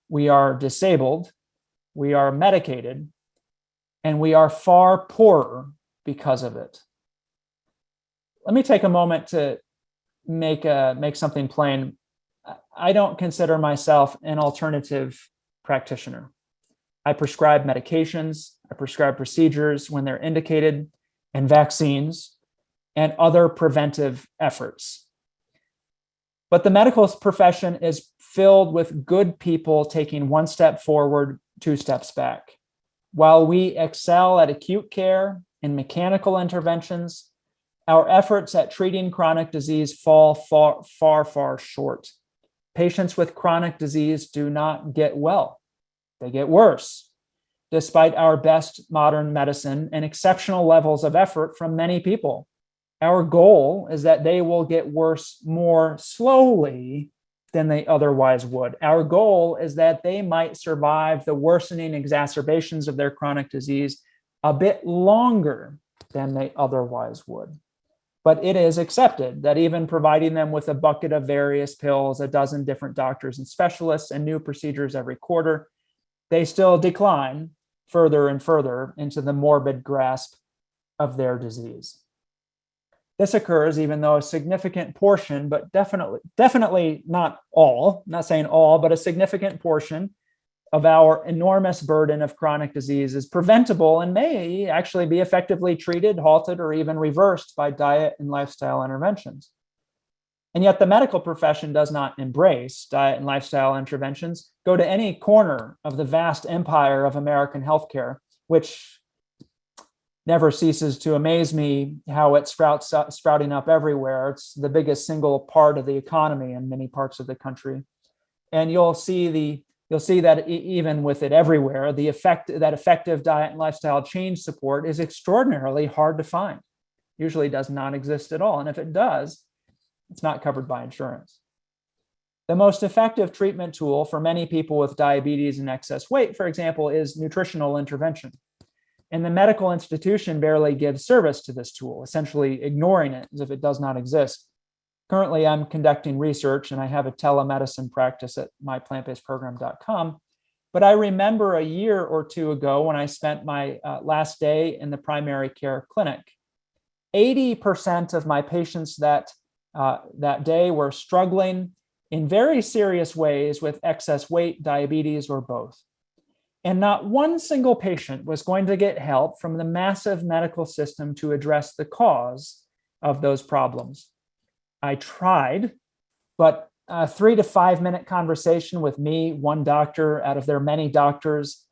We are disabled. We are medicated. And we are far poorer because of it. Let me take a moment to make something plain. I don't consider myself an alternative practitioner. I prescribe medications, I prescribe procedures when they're indicated, and vaccines, and other preventive efforts. But the medical profession is filled with good people taking 1 step forward, 2 steps back. While we excel at acute care and mechanical interventions, our efforts at treating chronic disease fall far short. Patients with chronic disease do not get well. They get worse, despite our best modern medicine and exceptional levels of effort from many people. Our goal is that they will get worse more slowly than they otherwise would. Our goal is that they might survive the worsening exacerbations of their chronic disease a bit longer than they otherwise would. But it is accepted that even providing them with a bucket of various pills, a dozen different doctors and specialists, and new procedures every quarter, they still decline further and further into the morbid grasp of their disease. This occurs even though a significant portion, but definitely not all, not saying all, but a significant portion of our enormous burden of chronic disease is preventable and may actually be effectively treated, halted, or even reversed by diet and lifestyle interventions. And yet the medical profession does not embrace diet and lifestyle interventions. Go to any corner of the vast empire of American healthcare, which never ceases to amaze me how it's sprouting up everywhere. It's the biggest single part of the economy in many parts of the country. And you'll see that even with it everywhere, that effective diet and lifestyle change support is extraordinarily hard to find. Usually does not exist at all. And if it does, it's not covered by insurance. The most effective treatment tool for many people with diabetes and excess weight, for example, is nutritional intervention. And the medical institution barely gives service to this tool, essentially ignoring it as if it does not exist. Currently, I'm conducting research and I have a telemedicine practice at myplantbasedprogram.com. But I remember a year or 2 ago when I spent my last day in the primary care clinic. 80% of my patients that day were struggling in very serious ways with excess weight, diabetes, or both. And not one single patient was going to get help from the massive medical system to address the cause of those problems. I tried, but a 3 to 5 minute conversation with me, one doctor out of their many doctors,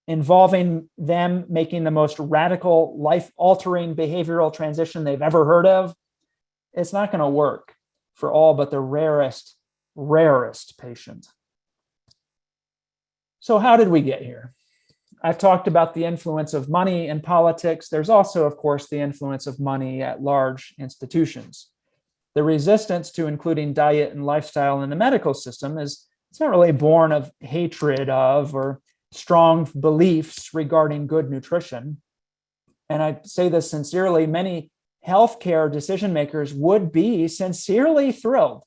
involving them making the most radical, life-altering behavioral transition they've ever heard of, it's not going to work for all but the rarest patient. So how did we get here? I've talked about the influence of money in politics. There's also, of course, the influence of money at large institutions. The resistance to including diet and lifestyle in the medical system it's not really born of hatred of or strong beliefs regarding good nutrition. And I say this sincerely, many healthcare decision makers would be sincerely thrilled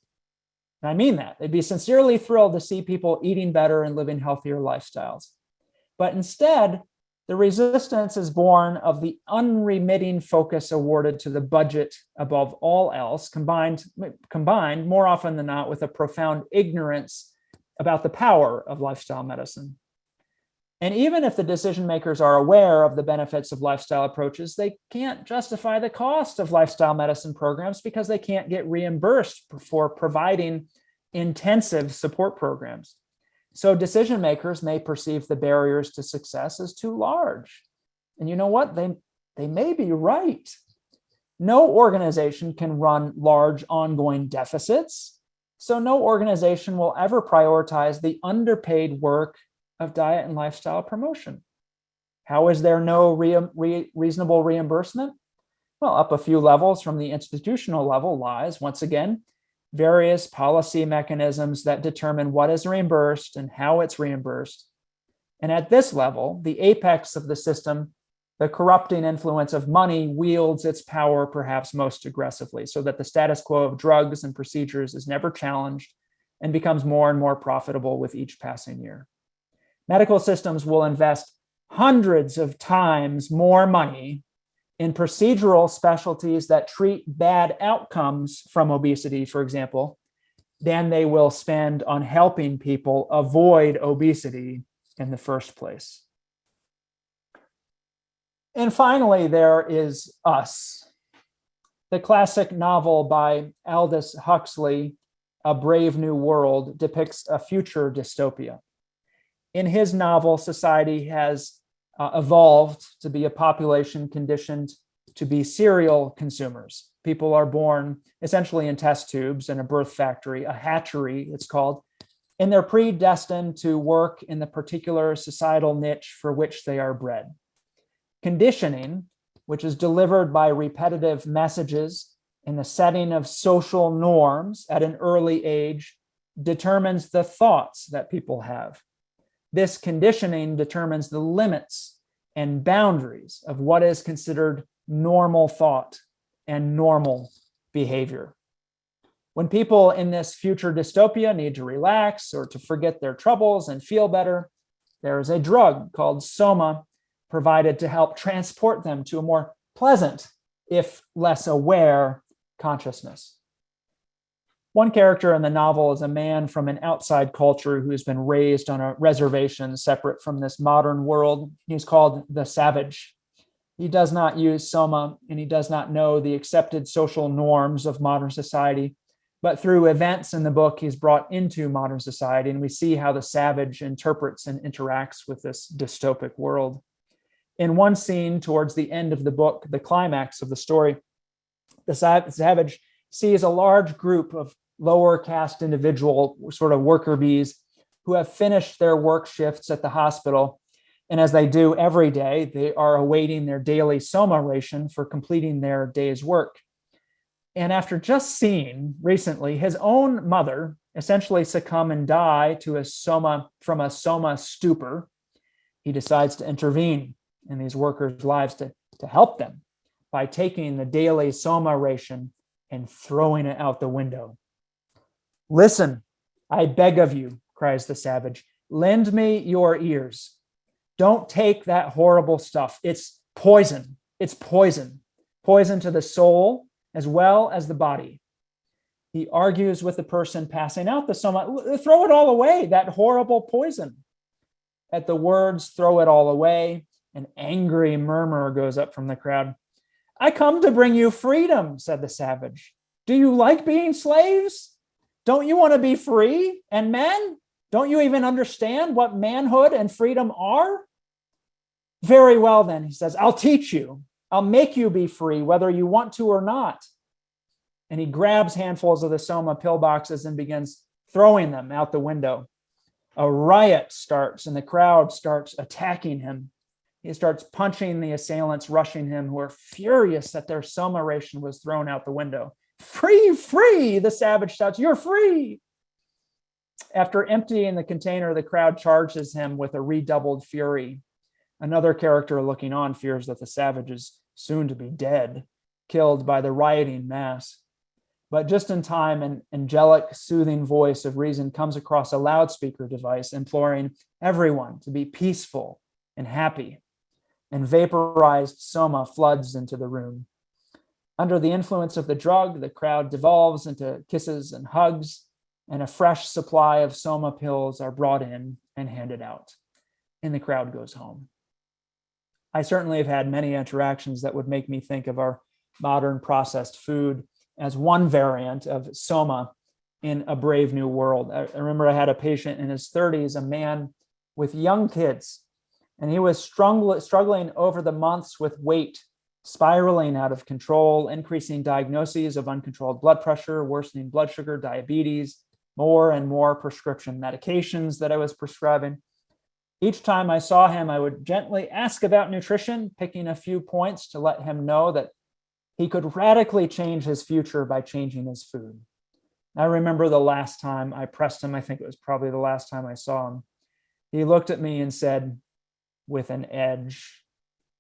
And I mean that. They'd be sincerely thrilled to see people eating better and living healthier lifestyles. But instead, the resistance is born of the unremitting focus awarded to the budget above all else, combined more often than not with a profound ignorance about the power of lifestyle medicine. And even if the decision makers are aware of the benefits of lifestyle approaches, they can't justify the cost of lifestyle medicine programs because they can't get reimbursed for providing intensive support programs. So decision makers may perceive the barriers to success as too large. And you know what? They may be right. No organization can run large ongoing deficits. So no organization will ever prioritize the underpaid work of diet and lifestyle promotion. How is there no reasonable reimbursement? Well, up a few levels from the institutional level lies, once again, various policy mechanisms that determine what is reimbursed and how it's reimbursed. And at this level, the apex of the system, the corrupting influence of money wields its power perhaps most aggressively, so that the status quo of drugs and procedures is never challenged and becomes more and more profitable with each passing year. Medical systems will invest hundreds of times more money in procedural specialties that treat bad outcomes from obesity, for example, than they will spend on helping people avoid obesity in the first place. And finally, there is Us. The classic novel by Aldous Huxley, A Brave New World, depicts a future dystopia. In his novel, society has evolved to be a population conditioned to be serial consumers. People are born essentially in test tubes in a birth factory, a hatchery, it's called, and they're predestined to work in the particular societal niche for which they are bred. Conditioning, which is delivered by repetitive messages in the setting of social norms at an early age, determines the thoughts that people have. This conditioning determines the limits and boundaries of what is considered normal thought and normal behavior. When people in this future dystopia need to relax or to forget their troubles and feel better, there is a drug called soma provided to help transport them to a more pleasant, if less aware, consciousness. One character in the novel is a man from an outside culture who's been raised on a reservation separate from this modern world. He's called the Savage. He does not use soma, and he does not know the accepted social norms of modern society. But through events in the book, he's brought into modern society, and we see how the Savage interprets and interacts with this dystopic world. In one scene towards the end of the book, the climax of the story, the Savage sees a large group of lower caste individual sort of worker bees who have finished their work shifts at the hospital. And as they do every day, they are awaiting their daily soma ration for completing their day's work. And after just seeing recently his own mother essentially succumb and die to from a soma stupor, he decides to intervene in these workers' lives to help them by taking the daily soma ration and throwing it out the window. "Listen, I beg of you," cries the Savage. "Lend me your ears. Don't take that horrible stuff. It's poison. It's poison. Poison to the soul as well as the body." He argues with the person passing out the soma. "Throw it all away, that horrible poison." At the words, "throw it all away," an angry murmur goes up from the crowd. "I come to bring you freedom," said the Savage. "Do you like being slaves? Don't you want to be free? And men, don't you even understand what manhood and freedom are?" "Very well, then," he says, "I'll teach you. I'll make you be free, whether you want to or not." And he grabs handfuls of the soma pillboxes and begins throwing them out the window. A riot starts, and the crowd starts attacking him. He starts punching the assailants rushing him, who are furious that their soma ration was thrown out the window. "Free, free," the Savage shouts, "you're free." After emptying the container, the crowd charges him with a redoubled fury. Another character looking on fears that the Savage is soon to be dead, killed by the rioting mass. But just in time, an angelic, soothing voice of reason comes across a loudspeaker device, imploring everyone to be peaceful and happy. And vaporized soma floods into the room. Under the influence of the drug, the crowd devolves into kisses and hugs, and a fresh supply of soma pills are brought in and handed out, and the crowd goes home. I certainly have had many interactions that would make me think of our modern processed food as one variant of soma in a brave new world. I remember I had a patient in his 30s, a man with young kids, and he was struggling over the months with weight spiraling out of control, increasing diagnoses of uncontrolled blood pressure, worsening blood sugar, diabetes, more and more prescription medications that I was prescribing. Each time I saw him, I would gently ask about nutrition, picking a few points to let him know that he could radically change his future by changing his food. I remember the last time I pressed him, I think it was probably the last time I saw him. He looked at me and said, with an edge,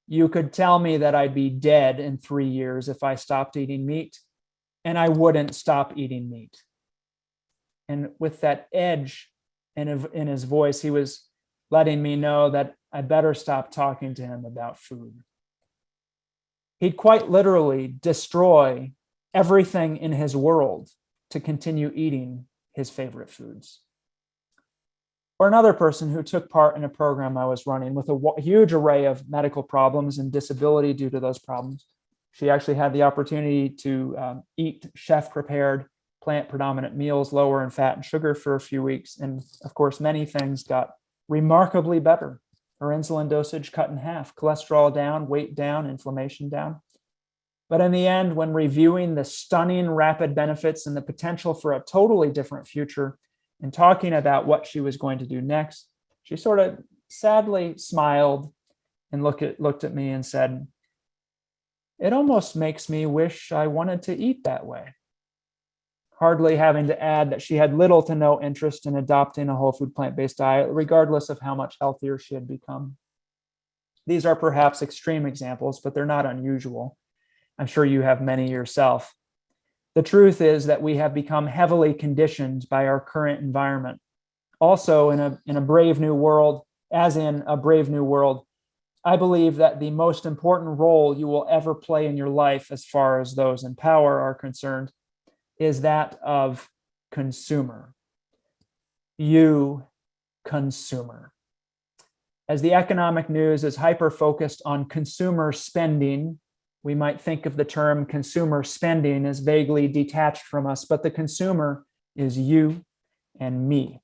"You could tell me that I'd be dead in 3 years if I stopped eating meat, and I wouldn't stop eating meat." And with that edge in his voice, he was letting me know that I better stop talking to him about food. He'd quite literally destroy everything in his world to continue eating his favorite foods. Or another person who took part in a program I was running with a huge array of medical problems and disability due to those problems. She actually had the opportunity to eat chef-prepared, plant-predominant meals, lower in fat and sugar for a few weeks. And of course, many things got remarkably better. Her insulin dosage cut in half, cholesterol down, weight down, inflammation down. But in the end, when reviewing the stunning rapid benefits and the potential for a totally different future and talking about what she was going to do next, she sort of sadly smiled and looked at me and said, "It almost makes me wish I wanted to eat that way." Hardly having to add that she had little to no interest in adopting a whole food plant-based diet, regardless of how much healthier she had become. These are perhaps extreme examples, but they're not unusual. I'm sure you have many yourself. The truth is that we have become heavily conditioned by our current environment. Also, in a brave new world, as in a brave new world, I believe that the most important role you will ever play in your life, as far as those in power are concerned, is that of consumer. You, consumer. As the economic news is hyper-focused on consumer spending, we might think of the term consumer spending as vaguely detached from us, but the consumer is you and me.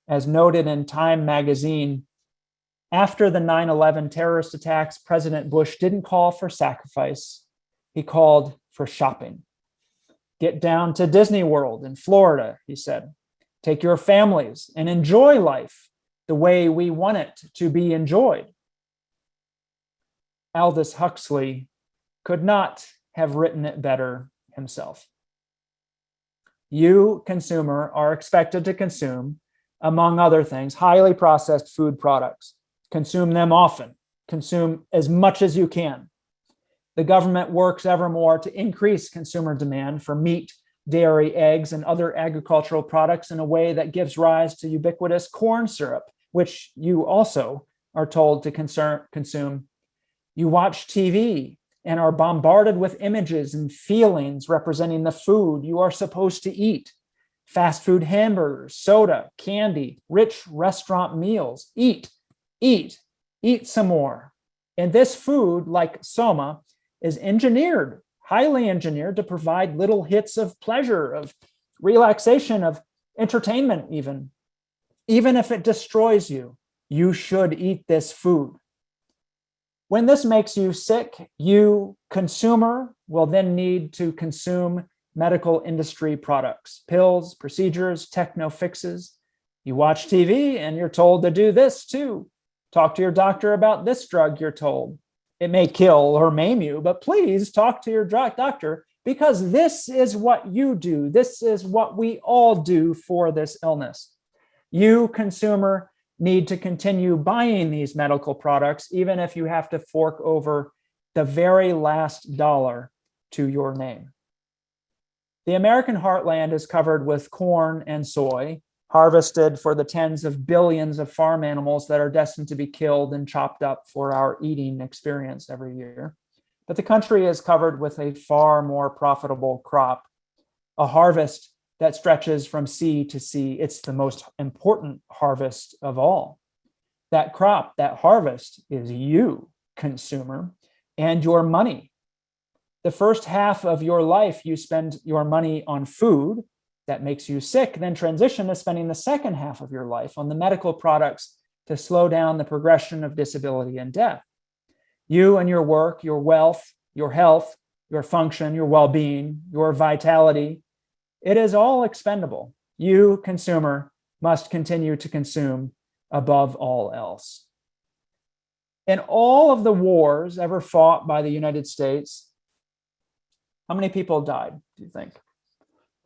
As noted in Time magazine, after the 9/11 terrorist attacks, President Bush didn't call for sacrifice. He called for shopping. Get down to Disney World in Florida, he said. Take your families and enjoy life the way we want it to be enjoyed. Aldous Huxley could not have written it better himself. You, consumer, are expected to consume, among other things, highly processed food products. Consume them often. Consume as much as you can. The government works ever more to increase consumer demand for meat, dairy, eggs, and other agricultural products in a way that gives rise to ubiquitous corn syrup, which you also are told to consume. You watch TV and are bombarded with images and feelings representing the food you are supposed to eat. Fast food hamburgers, soda, candy, rich restaurant meals. Eat, eat, eat some more. And this food, like soma, is engineered, highly engineered, to provide little hits of pleasure, of relaxation, of entertainment even. Even if it destroys you, you should eat this food. When this makes you sick, you, consumer, will then need to consume medical industry products, pills, procedures, techno fixes. You watch TV and you're told to do this too. Talk to your doctor about this drug, you're told. It may kill or maim you, but please talk to your doctor, because this is what you do. This is what we all do for this illness. You, consumer, need to continue buying these medical products, even if you have to fork over the very last dollar to your name. The American heartland is covered with corn and soy, harvested for the tens of billions of farm animals that are destined to be killed and chopped up for our eating experience every year. But the country is covered with a far more profitable crop, a harvest that stretches from sea to sea. It's the most important harvest of all. That crop, that harvest, is you, consumer, and your money. The first half of your life, you spend your money on food that makes you sick, then transition to spending the second half of your life on the medical products to slow down the progression of disability and death. You and your work, your wealth, your health, your function, your well-being, your vitality, it is all expendable. You, consumer, must continue to consume above all else. In all of the wars ever fought by the United States, how many people died, do you think?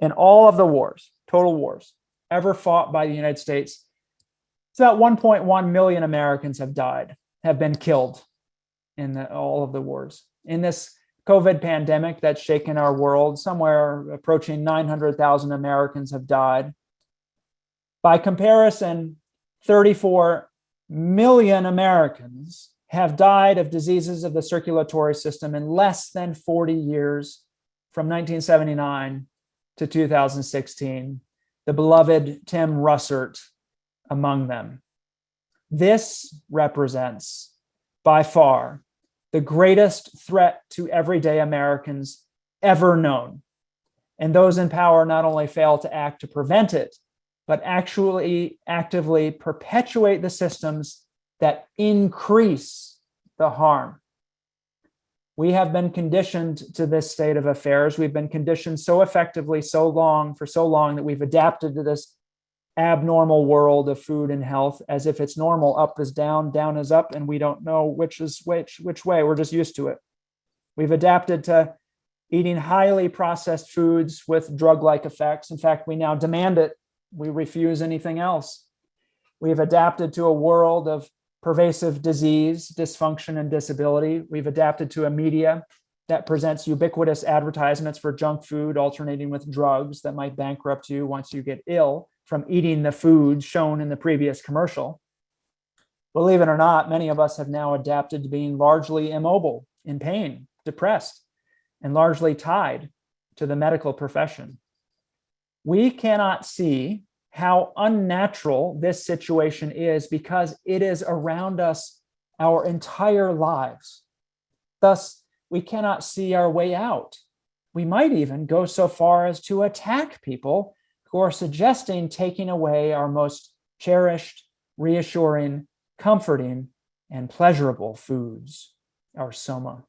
In all of the wars, total wars, ever fought by the United States, it's about 1.1 million Americans have died, have been killed in all of the wars. In this COVID pandemic that's shaken our world, somewhere approaching 900,000 Americans have died. By comparison, 34 million Americans have died of diseases of the circulatory system in less than 40 years, from 1979 to 2016, the beloved Tim Russert among them. This represents, by far, the greatest threat to everyday Americans ever known. And those in power not only fail to act to prevent it, but actually actively perpetuate the systems that increase the harm. We have been conditioned to this state of affairs. We've been conditioned so effectively, for so long that we've adapted to this abnormal world of food and health as if it's normal. Up is down, down is up, and we don't know which is which way. We're just used to it. We've adapted to eating highly processed foods with drug-like effects. In fact, we now demand it. We refuse anything else. We've adapted to a world of pervasive disease, dysfunction, and disability. We've adapted to a media that presents ubiquitous advertisements for junk food alternating with drugs that might bankrupt you once you get ill from eating the food shown in the previous commercial. Believe it or not, many of us have now adapted to being largely immobile, in pain, depressed, and largely tied to the medical profession. We cannot see how unnatural this situation is because it is around us our entire lives. Thus, we cannot see our way out. We might even go so far as to attack people who are suggesting taking away our most cherished, reassuring, comforting, and pleasurable foods, our soma.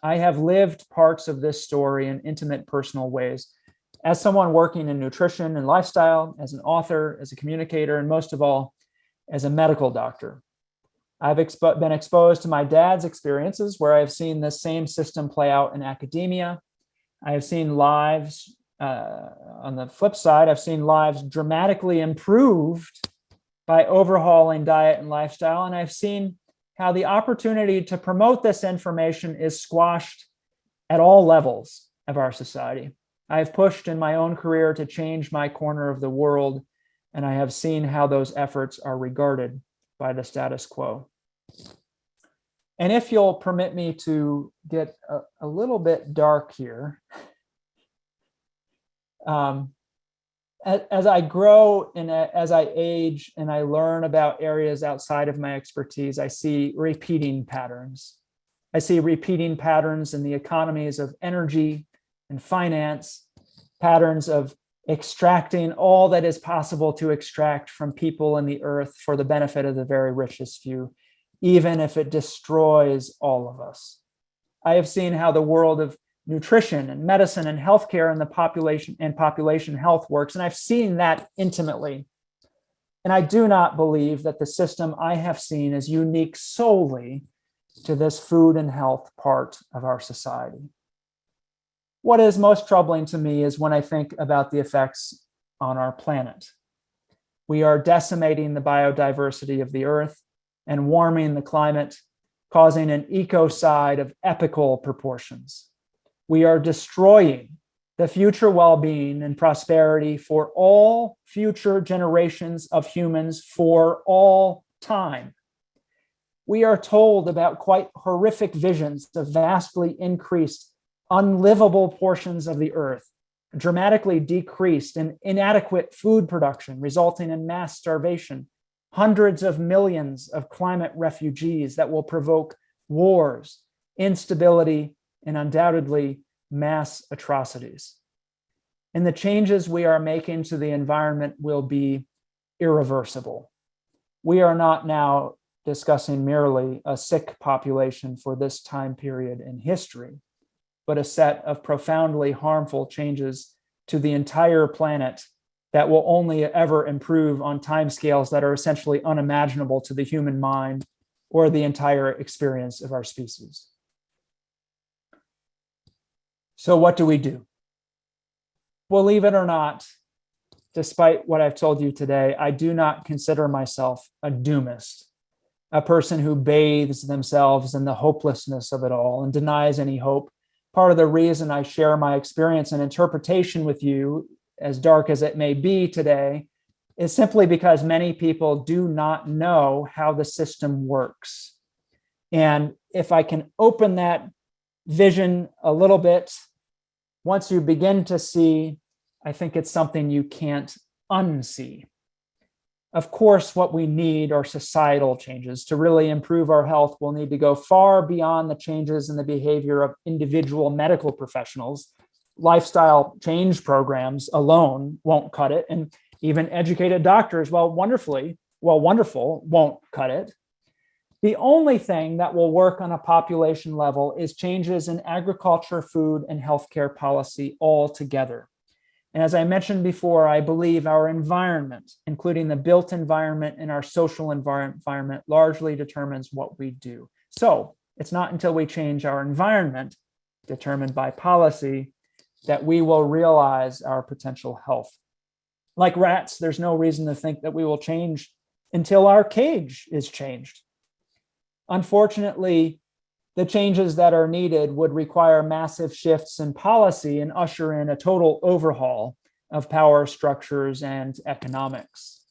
I have lived parts of this story in intimate personal ways as someone working in nutrition and lifestyle, as an author, as a communicator, and most of all, as a medical doctor. I've been exposed to my dad's experiences where I've seen the same system play out in academia. I have seen lives, on the flip side, I've seen lives dramatically improved by overhauling diet and lifestyle. And I've seen how the opportunity to promote this information is squashed at all levels of our society. I have pushed in my own career to change my corner of the world, and I have seen how those efforts are regarded by the status quo. And if you'll permit me to get a little bit dark here, as I grow and as I age and I learn about areas outside of my expertise, I see repeating patterns. I see repeating patterns in the economies of energy and finance, patterns of extracting all that is possible to extract from people and the earth for the benefit of the very richest few, even if it destroys all of us. I have seen how the world of nutrition and medicine and healthcare and the population health works, and I've seen that intimately. And I do not believe that the system I have seen is unique solely to this food and health part of our society. What is most troubling to me is when I think about the effects on our planet. We are decimating the biodiversity of the earth and warming the climate, causing an ecocide of epical proportions. We are destroying the future well-being and prosperity for all future generations of humans for all time. We are told about quite horrific visions of vastly increased, unlivable portions of the earth, dramatically decreased and inadequate food production, resulting in mass starvation, hundreds of millions of climate refugees that will provoke wars, instability, and undoubtedly mass atrocities. And the changes we are making to the environment will be irreversible. We are not now discussing merely a sick population for this time period in history, but a set of profoundly harmful changes to the entire planet that will only ever improve on timescales that are essentially unimaginable to the human mind or the entire experience of our species. So what do we do? Believe it or not, despite what I've told you today, I do not consider myself a doomist, a person who bathes themselves in the hopelessness of it all and denies any hope. Part of the reason I share my experience and interpretation with you, as dark as it may be today, is simply because many people do not know how the system works. And if I can open that vision a little bit, once you begin to see, I think it's something you can't unsee. Of course, what we need are societal changes. To really improve our health, we'll need to go far beyond the changes in the behavior of individual medical professionals. Lifestyle change programs alone won't cut it. And even educated doctors, wonderful, won't cut it. The only thing that will work on a population level is changes in agriculture, food, and healthcare policy altogether. And as I mentioned before, I believe our environment, including the built environment and our social environment, largely determines what we do. So it's not until we change our environment, determined by policy, that we will realize our potential health. Like rats, there's no reason to think that we will change until our cage is changed. Unfortunately, the changes that are needed would require massive shifts in policy and usher in a total overhaul of power structures and economics.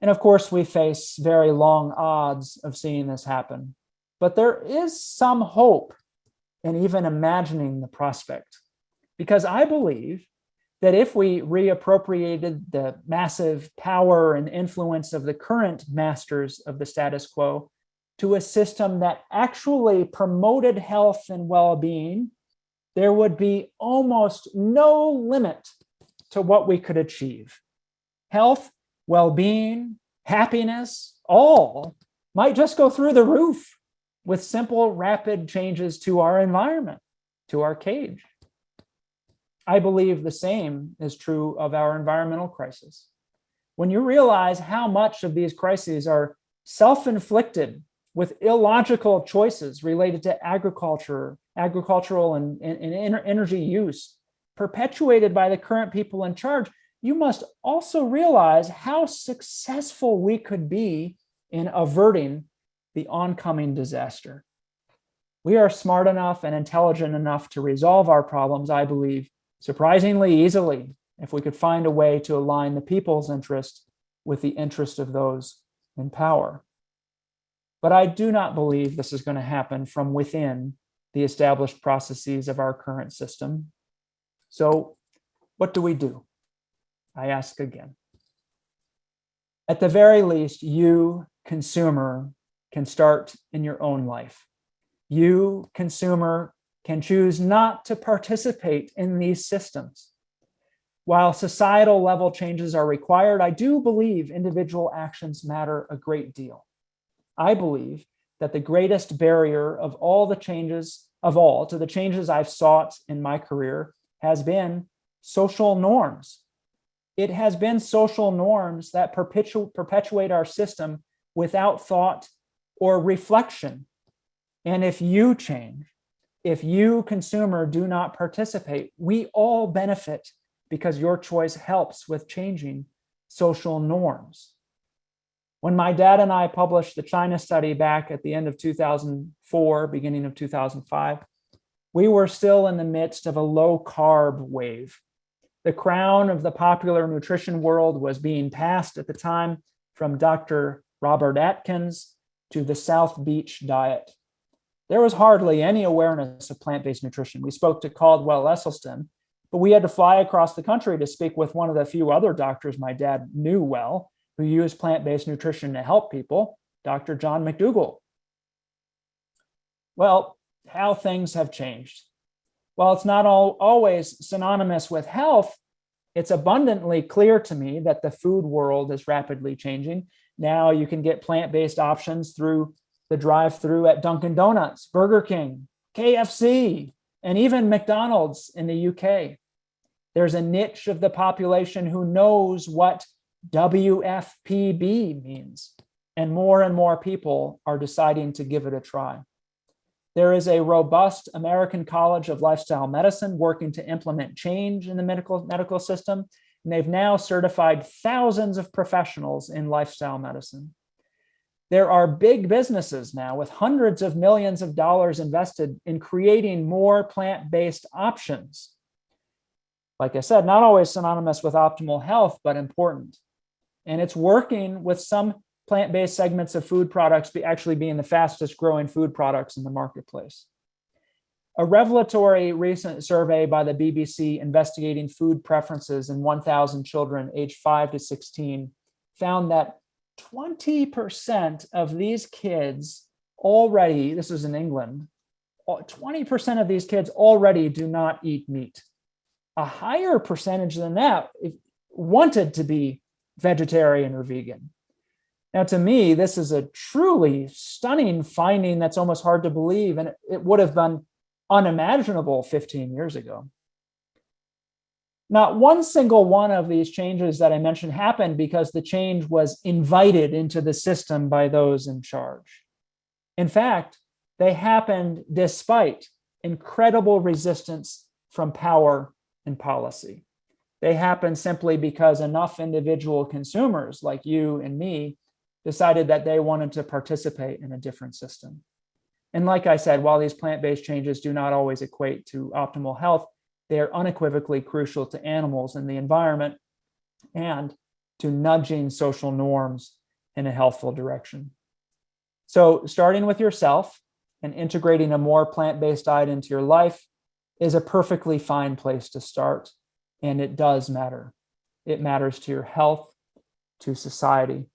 And of course, we face very long odds of seeing this happen. But there is some hope in even imagining the prospect, because I believe that if we reappropriated the massive power and influence of the current masters of the status quo to a system that actually promoted health and well-being, there would be almost no limit to what we could achieve. Health, well-being, happiness, all might just go through the roof with simple, rapid changes to our environment, to our cage. I believe the same is true of our environmental crisis. When you realize how much of these crises are self-inflicted with illogical choices related to agricultural and energy use, perpetuated by the current people in charge, you must also realize how successful we could be in averting the oncoming disaster. We are smart enough and intelligent enough to resolve our problems, I believe, surprisingly easily, if we could find a way to align the people's interest with the interest of those in power. But I do not believe this is going to happen from within the established processes of our current system. So what do we do? I ask again. At the very least, you, consumer, can start in your own life. You, consumer, can choose not to participate in these systems. While societal level changes are required, I do believe individual actions matter a great deal. I believe that the greatest barrier of all to the changes I've sought in my career has been social norms. It has been social norms that perpetuate our system without thought or reflection. And if you change, if you, consumer, do not participate, we all benefit because your choice helps with changing social norms. When my dad and I published the China study back at the end of 2004, beginning of 2005, we were still in the midst of a low-carb wave. The crown of the popular nutrition world was being passed at the time from Dr. Robert Atkins to the South Beach diet. There was hardly any awareness of plant-based nutrition. We spoke to Caldwell Esselstyn, but we had to fly across the country to speak with one of the few other doctors my dad knew well who used plant-based nutrition to help people, Dr. John McDougall. Well, how things have changed. While it's not always synonymous with health, it's abundantly clear to me that the food world is rapidly changing. Now you can get plant-based options through the drive-through at Dunkin' Donuts, Burger King, KFC, and even McDonald's in the UK. There's a niche of the population who knows what WFPB means, and more people are deciding to give it a try. There is a robust American College of Lifestyle Medicine working to implement change in the medical system, and they've now certified thousands of professionals in lifestyle medicine. There are big businesses now with hundreds of millions of dollars invested in creating more plant-based options. Like I said, not always synonymous with optimal health, but important. And it's working with some plant-based segments of food products actually being the fastest growing food products in the marketplace. A revelatory recent survey by the BBC investigating food preferences in 1,000 children aged 5 to 16 found that 20% of these kids already, this is in England, 20% of these kids already do not eat meat. A higher percentage than that wanted to be vegetarian or vegan. Now, to me, this is a truly stunning finding that's almost hard to believe, and it would have been unimaginable 15 years ago. Not one single one of these changes that I mentioned happened because the change was invited into the system by those in charge. In fact, they happened despite incredible resistance from power and policy. They happened simply because enough individual consumers like you and me decided that they wanted to participate in a different system. And like I said, while these plant-based changes do not always equate to optimal health, they are unequivocally crucial to animals and the environment and to nudging social norms in a healthful direction. So starting with yourself and integrating a more plant-based diet into your life is a perfectly fine place to start. And it does matter. It matters to your health, to society,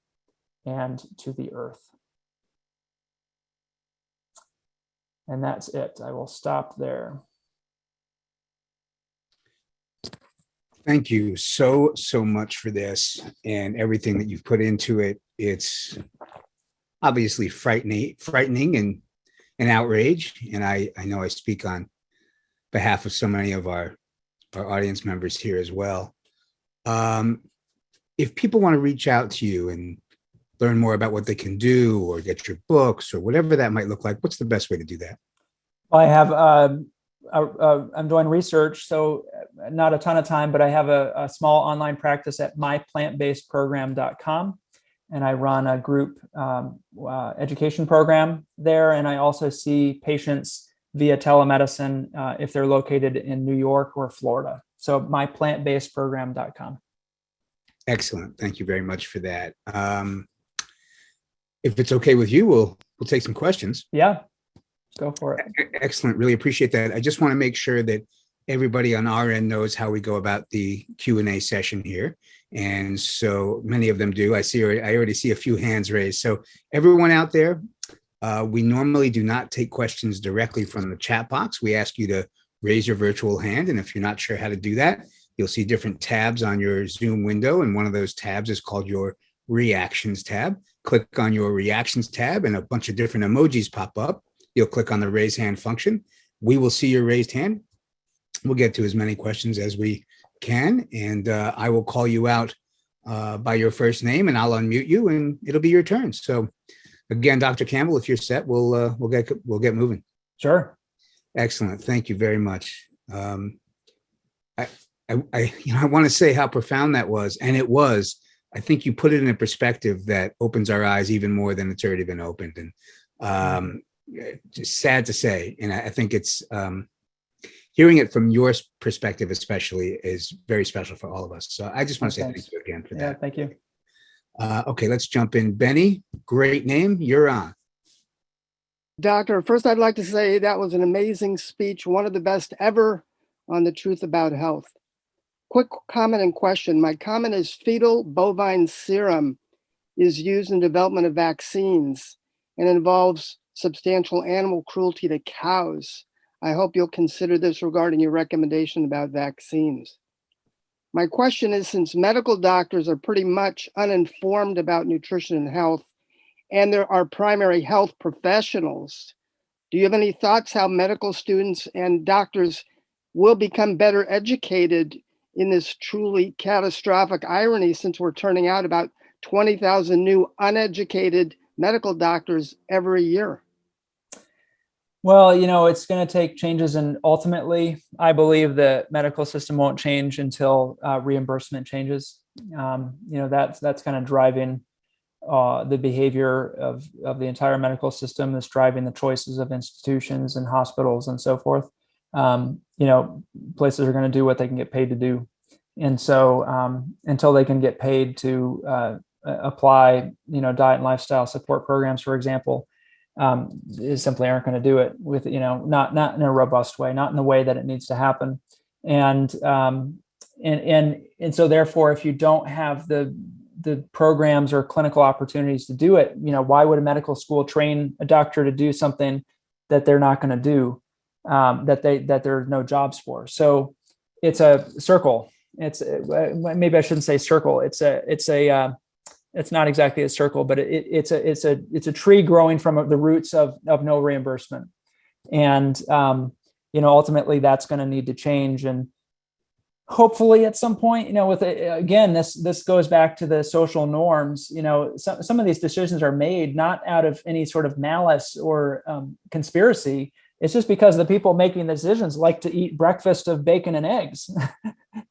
and to the earth. And that's it. I will stop there. Thank you so much for this and everything that you've put into it. It's obviously frightening and outrage. And I know I speak on behalf of so many of our audience members here as well. If people want to reach out to you and learn more about what they can do or get your books or whatever that might look like, what's the best way to do that? I have, I'm doing research, so not a ton of time, but I have a small online practice at myplantbasedprogram.com. And I run a group education program there. And I also see patients via telemedicine if they're located in New York or Florida. So myplantbasedprogram.com. Excellent. Thank you very much for that. If it's okay with you, we'll take some questions. Yeah, go for it. Excellent. Really appreciate that. I just want to make sure that everybody on our end knows how we go about the Q&A session here. And so many of them do. I already see a few hands raised. So everyone out there, we normally do not take questions directly from the chat box. We ask you to raise your virtual hand. And if you're not sure how to do that, you'll see different tabs on your Zoom window. And one of those tabs is called your Reactions tab. Click on your Reactions tab and a bunch of different emojis pop up. You'll click on the raise hand function. We will see your raised hand. We'll get to as many questions as we can. And I will call you out by your first name and I'll unmute you and it'll be your turn. So again, Dr. Campbell, if you're set, we'll get moving. Sure. Excellent. Thank you very much. I want to say how profound that was. And it was. I think you put it in a perspective that opens our eyes even more than it's already been opened. And just sad to say. And I think it's hearing it from your perspective, especially, is very special for all of us. So I just want to say thank you again for that. Yeah, thank you. Okay, let's jump in. Benny, great name. You're on. Doctor, first I'd like to say that was an amazing speech, one of the best ever on the truth about health. Quick comment and question. My comment is fetal bovine serum is used in development of vaccines and involves substantial animal cruelty to cows. I hope you'll consider this regarding your recommendation about vaccines. My question is, since medical doctors are pretty much uninformed about nutrition and health, and there are primary health professionals, do you have any thoughts how medical students and doctors will become better educated in this truly catastrophic irony, since we're turning out about 20,000 new uneducated medical doctors every year? Well, it's going to take changes, and ultimately, I believe the medical system won't change until reimbursement changes. That's kind of driving the behavior of the entire medical system. That's driving the choices of institutions and hospitals and so forth. Places are going to do what they can get paid to do, and so until they can get paid to apply, diet and lifestyle support programs, for example. Simply aren't going to do it with, not in a robust way, not in the way that it needs to happen. And so therefore, if you don't have the programs or clinical opportunities to do it, why would a medical school train a doctor to do something that they're not going to do, that there are no jobs for? So it's a circle. It's maybe I shouldn't say circle. It's not exactly a circle, but it's a tree growing from the roots of no reimbursement. And, ultimately that's going to need to change. And hopefully at some point, again, this goes back to the social norms. Some of these decisions are made not out of any sort of malice or conspiracy. It's just because the people making the decisions like to eat breakfast of bacon and eggs.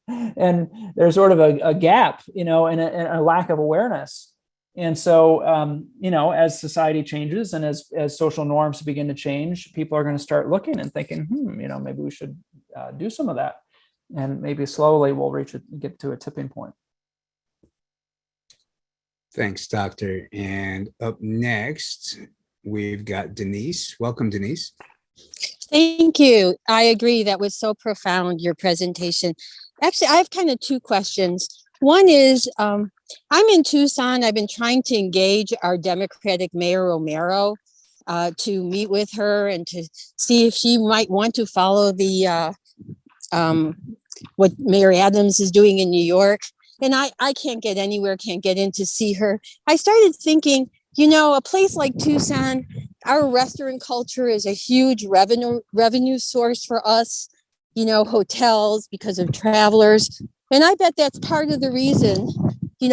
And there's sort of a gap, and a lack of awareness. And so, as society changes and as social norms begin to change, people are going to start looking and thinking, maybe we should do some of that. And maybe slowly we'll get to a tipping point. Thanks, Doctor. And up next, we've got Denise. Welcome, Denise. Thank you. I agree. That was so profound, your presentation. Actually, I have kind of two questions. One is, I'm in Tucson. I've been trying to engage our Democratic Mayor Romero to meet with her and to see if she might want to follow the what Mayor Adams is doing in New York. And I can't get anywhere, can't get in to see her. I started thinking, a place like Tucson, our restaurant culture is a huge revenue source for us, hotels, because of travelers. And I bet that's part of the reason,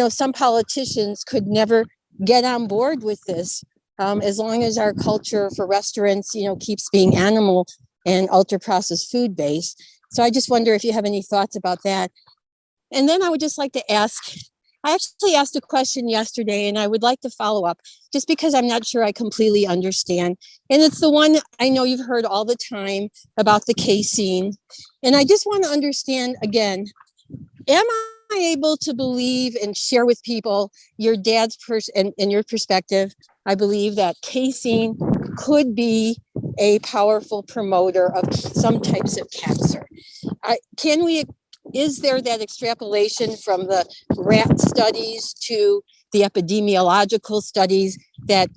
some politicians could never get on board with this, as long as our culture for restaurants, keeps being animal and ultra processed food based. So I just wonder if you have any thoughts about that. And then I would just like to ask, I actually asked a question yesterday and I would like to follow up just because I'm not sure I completely understand. And it's the one I know you've heard all the time about the casein. And I just want to understand again, am I able to believe and share with people your dad's and your perspective? I believe that casein could be a powerful promoter of some types of cancer. Is there that extrapolation from the rat studies to the epidemiological studies that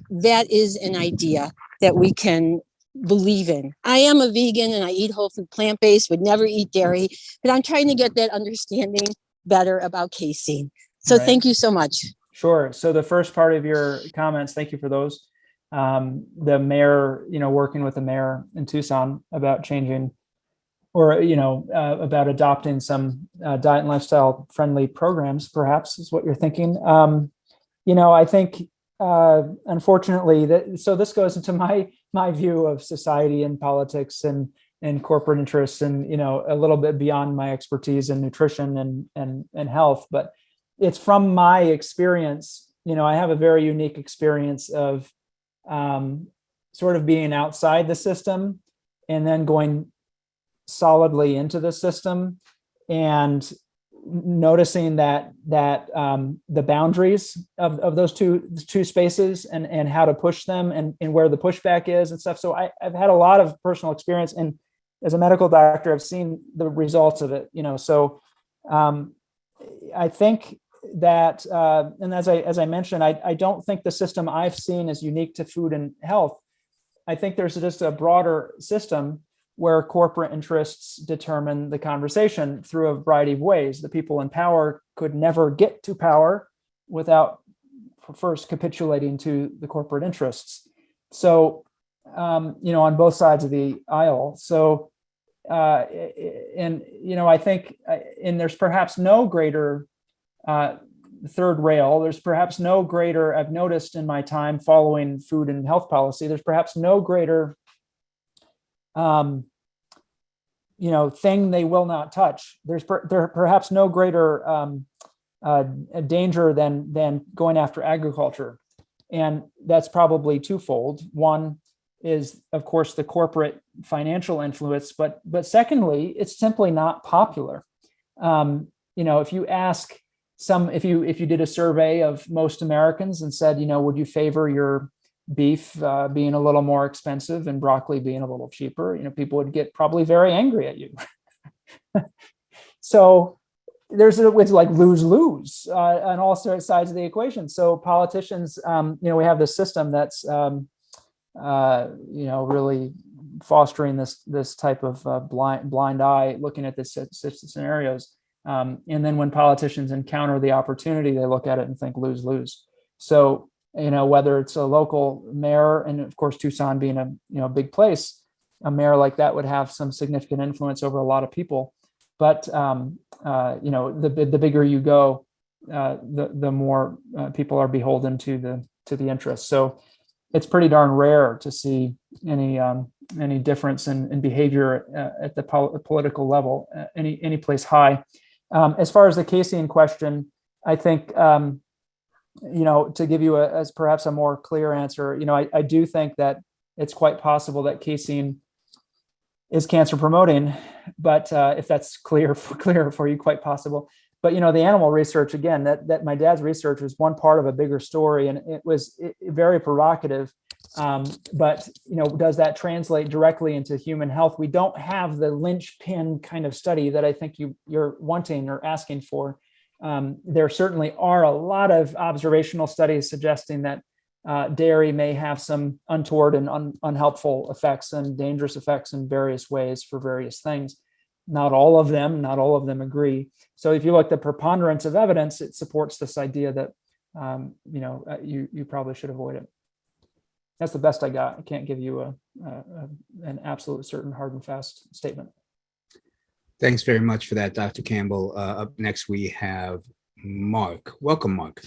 is an idea that we can believe in? I am a vegan and I eat whole food, plant-based, would never eat dairy, but I'm trying to get that understanding better about casein. So Right. Thank you so much. Sure. So the first part of your comments, thank you for those. The mayor, working with the mayor in Tucson about changing or, about adopting some diet and lifestyle friendly programs, perhaps is what you're thinking. I think, unfortunately, so this goes into my view of society and politics and corporate interests and, a little bit beyond my expertise in nutrition and health, but it's from my experience. I have a very unique experience of sort of being outside the system and then going solidly into the system and noticing that the boundaries of those two spaces and how to push them and where the pushback is and stuff. So I've had a lot of personal experience, and as a medical doctor, I've seen the results of it. So I think that, and as I mentioned, I don't think the system I've seen is unique to food and health. I think there's just a broader system where corporate interests determine the conversation through a variety of ways. The people in power could never get to power without first capitulating to the corporate interests. So, on both sides of the aisle. So, I think, and there's perhaps no greater third rail. There's perhaps no greater, I've noticed in my time following food and health policy, there's perhaps no greater thing they will not touch. There perhaps no greater danger than going after agriculture. And that's probably twofold. One is, of course, the corporate financial influence, but secondly, it's simply not popular. If you ask if you did a survey of most Americans and said, would you favor your beef being a little more expensive and broccoli being a little cheaper, people would get probably very angry at you. So it's like lose-lose on all sides of the equation. So politicians, we have this system that's, really fostering this type of blind eye, looking at this scenarios. And then when politicians encounter the opportunity, they look at it and think lose-lose. So, whether it's a local mayor, and of course, Tucson being a big place, a mayor like that would have some significant influence over a lot of people. But, the bigger you go, the more people are beholden to the interests. So it's pretty darn rare to see any difference in behavior at the political level, any place high. As far as the Casein question, I think, to give you as perhaps a more clear answer, I do think that it's quite possible that Casein is cancer promoting, but if that's clear for you, quite possible. But the animal research, again, that my dad's research was one part of a bigger story, and it was very provocative. But does that translate directly into human health? We don't have the linchpin kind of study that I think you're wanting or asking for. There certainly are a lot of observational studies suggesting that dairy may have some untoward and unhelpful effects and dangerous effects in various ways for various things. Not all of them agree. So if you look at the preponderance of evidence, it supports this idea that you probably should avoid it. That's the best I got. I can't give you an absolute certain hard and fast statement. Thanks very much for that, Dr. Campbell. Up next, we have Mark. Welcome, Mark.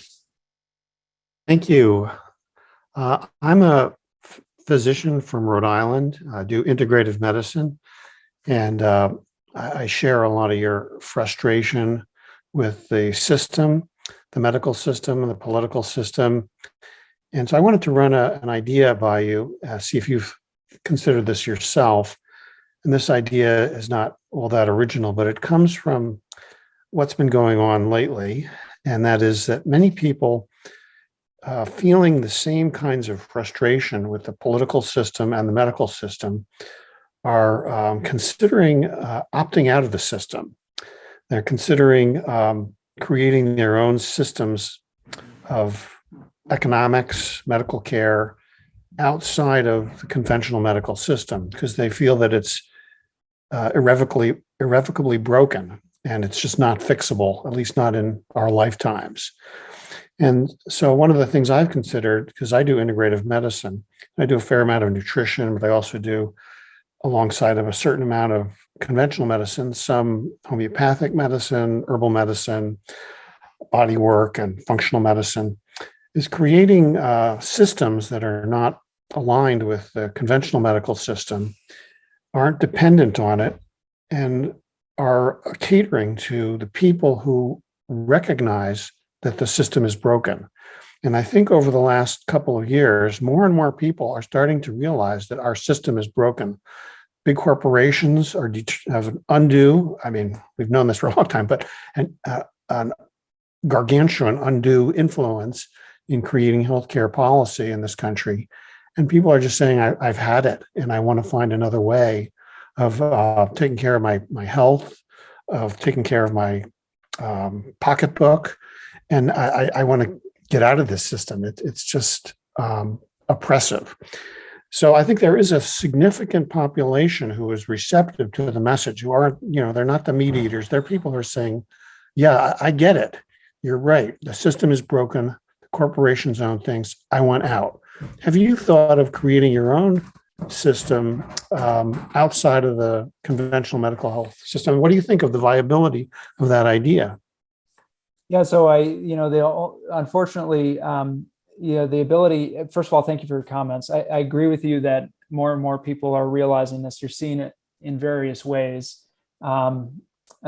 Thank you. I'm a physician from Rhode Island. I do integrative medicine, and I share a lot of your frustration with the system, the medical system, and the political system. And so I wanted to run an idea by you, see if you've considered this yourself. And this idea is not all that original, but it comes from what's been going on lately. And that is that many people feeling the same kinds of frustration with the political system and the medical system are considering opting out of the system. They're considering creating their own systems of economics, medical care outside of the conventional medical system, because they feel that it's irrevocably broken and it's just not fixable, at least not in our lifetimes. And so one of the things I've considered, because I do integrative medicine, I do a fair amount of nutrition, but I also do, alongside of a certain amount of conventional medicine, some homeopathic medicine, herbal medicine, body work, and functional medicine, is creating systems that are not aligned with the conventional medical system, aren't dependent on it, and are catering to the people who recognize that the system is broken. And I think over the last couple of years, more and more people are starting to realize that our system is broken. big corporations have an undue, I mean, we've known this for a long time, but an gargantuan undue influence in creating healthcare policy in this country. And people are just saying, I've had it and I want to find another way of taking care of my health, of taking care of my pocketbook. And I want to get out of this system. It's just oppressive. So I think there is a significant population who is receptive to the message, who aren't, they're not the meat eaters. They're people who are saying, yeah, I get it. You're right. The system is broken. The corporations own things. I want out. Have you thought of creating your own system outside of the conventional medical health system? What do you think of the viability of that idea? Yeah, so unfortunately, the ability, first of all, thank you for your comments. I agree with you that more and more people are realizing this. You're seeing it in various ways.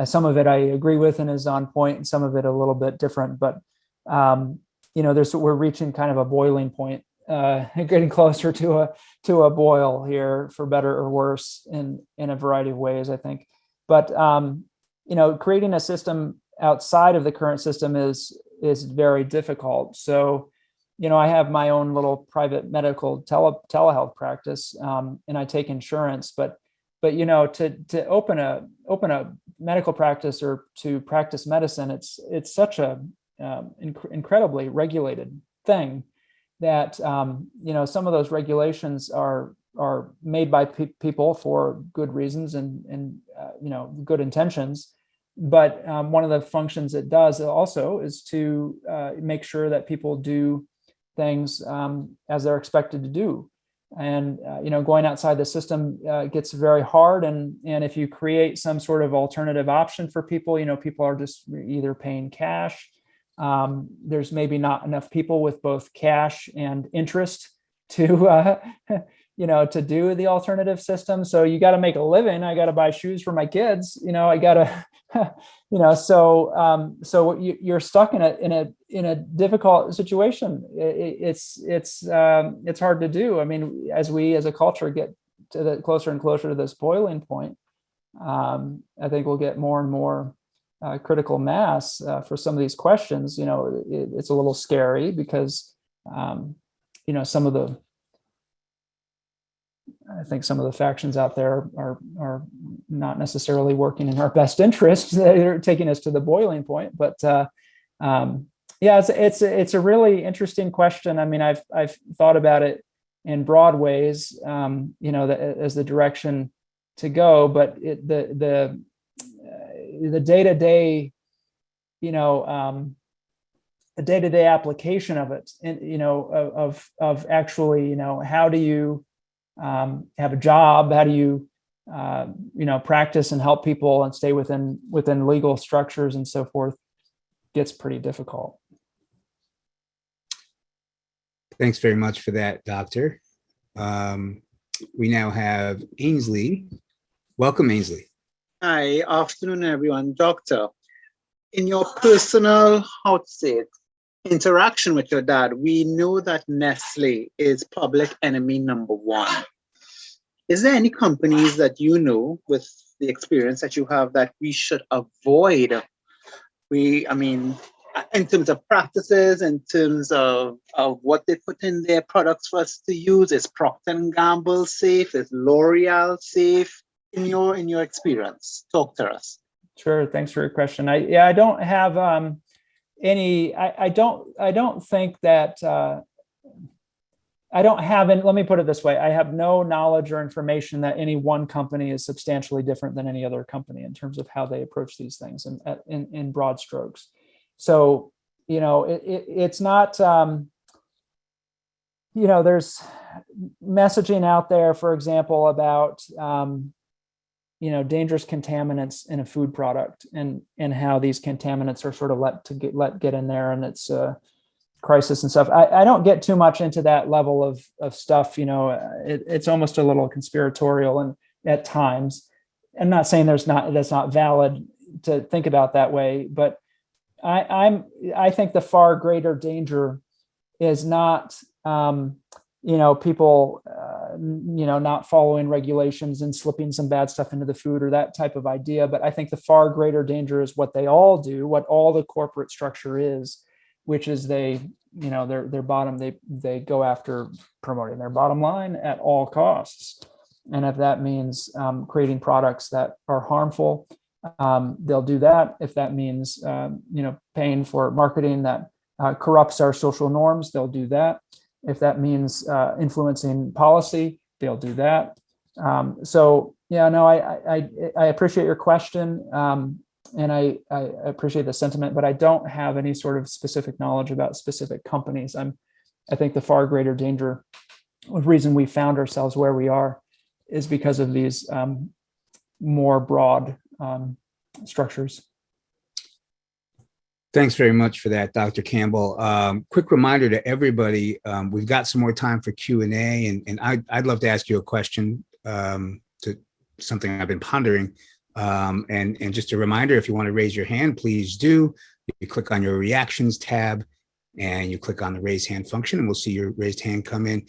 Some of it I agree with and is on point, and some of it a little bit different. But we're reaching kind of a boiling point, getting closer to a boil here, for better or worse, in a variety of ways, I think. But creating a system outside of the current system is very difficult. So, I have my own little private medical telehealth practice, and I take insurance. But to open a medical practice or to practice medicine, it's such a incredibly regulated thing that some of those regulations are made by people for good reasons and good intentions. But one of the functions it does also is to make sure that people do things as they're expected to do. And going outside the system gets very hard. And if you create some sort of alternative option for people, people are just either paying cash. There's maybe not enough people with both cash and interest to to do the alternative system. So you got to make a living. I got to buy shoes for my kids. I got to, so you're stuck in a difficult situation. It's hard to do. I mean, as we as a culture get to closer and closer to this boiling point, I think we'll get more and more critical mass for some of these questions. It's a little scary because I think some of the factions out there are not necessarily working in our best interest. They're taking us to the boiling point. But it's a really interesting question. I mean, I've thought about it in broad ways, as the direction to go. But the day-to-day, the day-to-day application of it, and of actually, how do you have a job? How do you, practice and help people and stay within legal structures and so forth? Gets pretty difficult. Thanks very much for that, Doctor. We now have Ainsley. Welcome, Ainsley. Hi, afternoon, everyone. Doctor, in your personal, interaction with your dad, we know that Nestle is public enemy number one. Is there any companies that with the experience that you have, that we should avoid? In terms of practices, in terms of what they put in their products for us to use, is Procter & Gamble safe? Is L'Oreal safe? In your experience, talk to us. Sure. Thanks for your question. I don't have any. I don't think that. I don't have any. Let me put it this way: I have no knowledge or information that any one company is substantially different than any other company in terms of how they approach these things, in broad strokes. So it's not. There's messaging out there, for example, about dangerous contaminants in a food product, and how these contaminants are sort of let get in there, and it's a crisis and stuff. I don't get too much into that level of stuff. It's almost a little conspiratorial, and at times, I'm not saying that's not valid to think about that way, but I think the far greater danger is not people, not following regulations and slipping some bad stuff into the food or that type of idea. But I think the far greater danger is what they all do, what all the corporate structure is, which is their bottom, they go after promoting their bottom line at all costs. And if that means creating products that are harmful, they'll do that. If that means, paying for marketing that corrupts our social norms, they'll do that. If that means influencing policy, they'll do that. I appreciate your question, and I appreciate the sentiment, but I don't have any sort of specific knowledge about specific companies. I think the far greater danger, the reason we found ourselves where we are, is because of these more broad structures. Thanks very much for that, Dr. Campbell. Quick reminder to everybody, we've got some more time for Q&A, and I'd love to ask you a question to something I've been pondering. And just a reminder, if you want to raise your hand, please do. You click on your reactions tab and you click on the raise hand function, and we'll see your raised hand come in.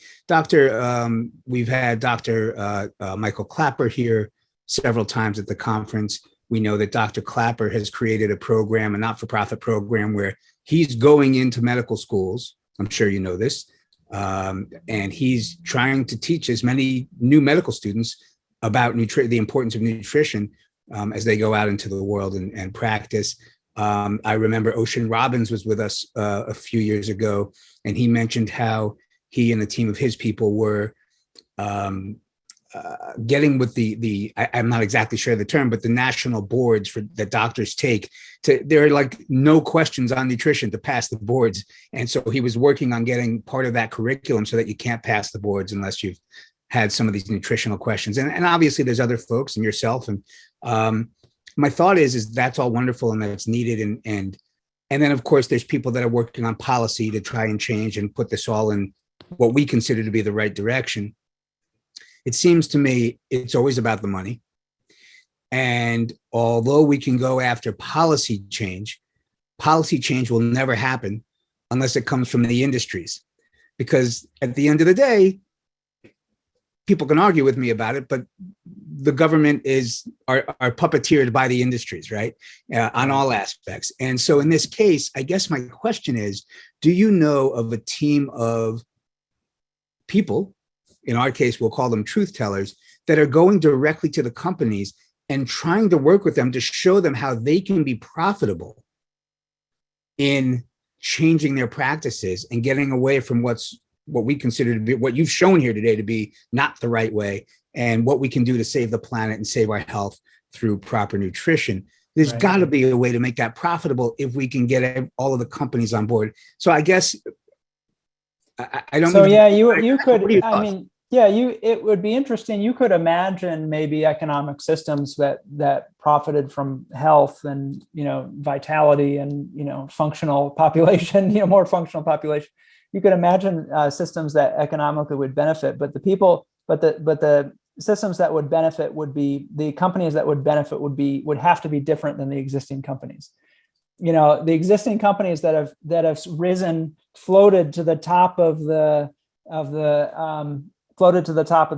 We've had Dr. Michael Clapper here several times at the conference. We know that Dr. Clapper has created a program, a not-for-profit program, where he's going into medical schools. I'm sure you know this. And he's trying to teach as many new medical students about the importance of nutrition as they go out into the world and practice. I remember Ocean Robbins was with us a few years ago, and he mentioned how he and a team of his people were getting with I'm not exactly sure the term, but the national boards that doctors take there are like no questions on nutrition to pass the boards. And so he was working on getting part of that curriculum so that you can't pass the boards unless you've had some of these nutritional questions. And obviously there's other folks and yourself. And my thought is that's all wonderful and that's needed. And then of course there's people that are working on policy to try and change and put this all in what we consider to be the right direction. It seems to me it's always about the money. And although we can go after policy change will never happen unless it comes from the industries. Because at the end of the day, people can argue with me about it, but the government are puppeteered by the industries, right? On all aspects. And so in this case, I guess my question is, do you know of a team of people, in our case, we'll call them truth tellers, that are going directly to the companies and trying to work with them to show them how they can be profitable in changing their practices and getting away from what we consider to be, what you've shown here today to be not the right way, and what we can do to save the planet and save our health through proper nutrition. There's got to be a way to make that profitable if we can get all of the companies on board. So I guess I don't. So yeah, you could. I mean, yeah, it would be interesting. You could imagine maybe economic systems that profited from health and vitality and functional population, more functional population. You could imagine systems that economically would benefit, but the systems that would benefit the companies that would benefit would have to be different than the existing companies. The existing companies that have risen, floated to the top of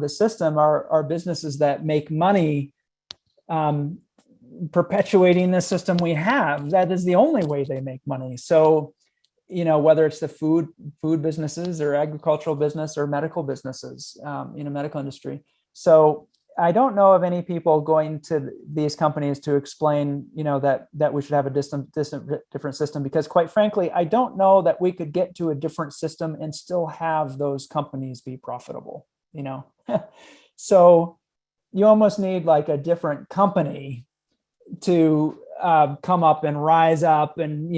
the system are businesses that make money perpetuating the system we have. That is the only way they make money. So, whether it's the food businesses or agricultural business or medical businesses, medical industry. So I don't know of any people going to these companies to explain, that we should have a different system, because quite frankly, I don't know that we could get to a different system and still have those companies be profitable, So you almost need like a different company to come up and rise up and,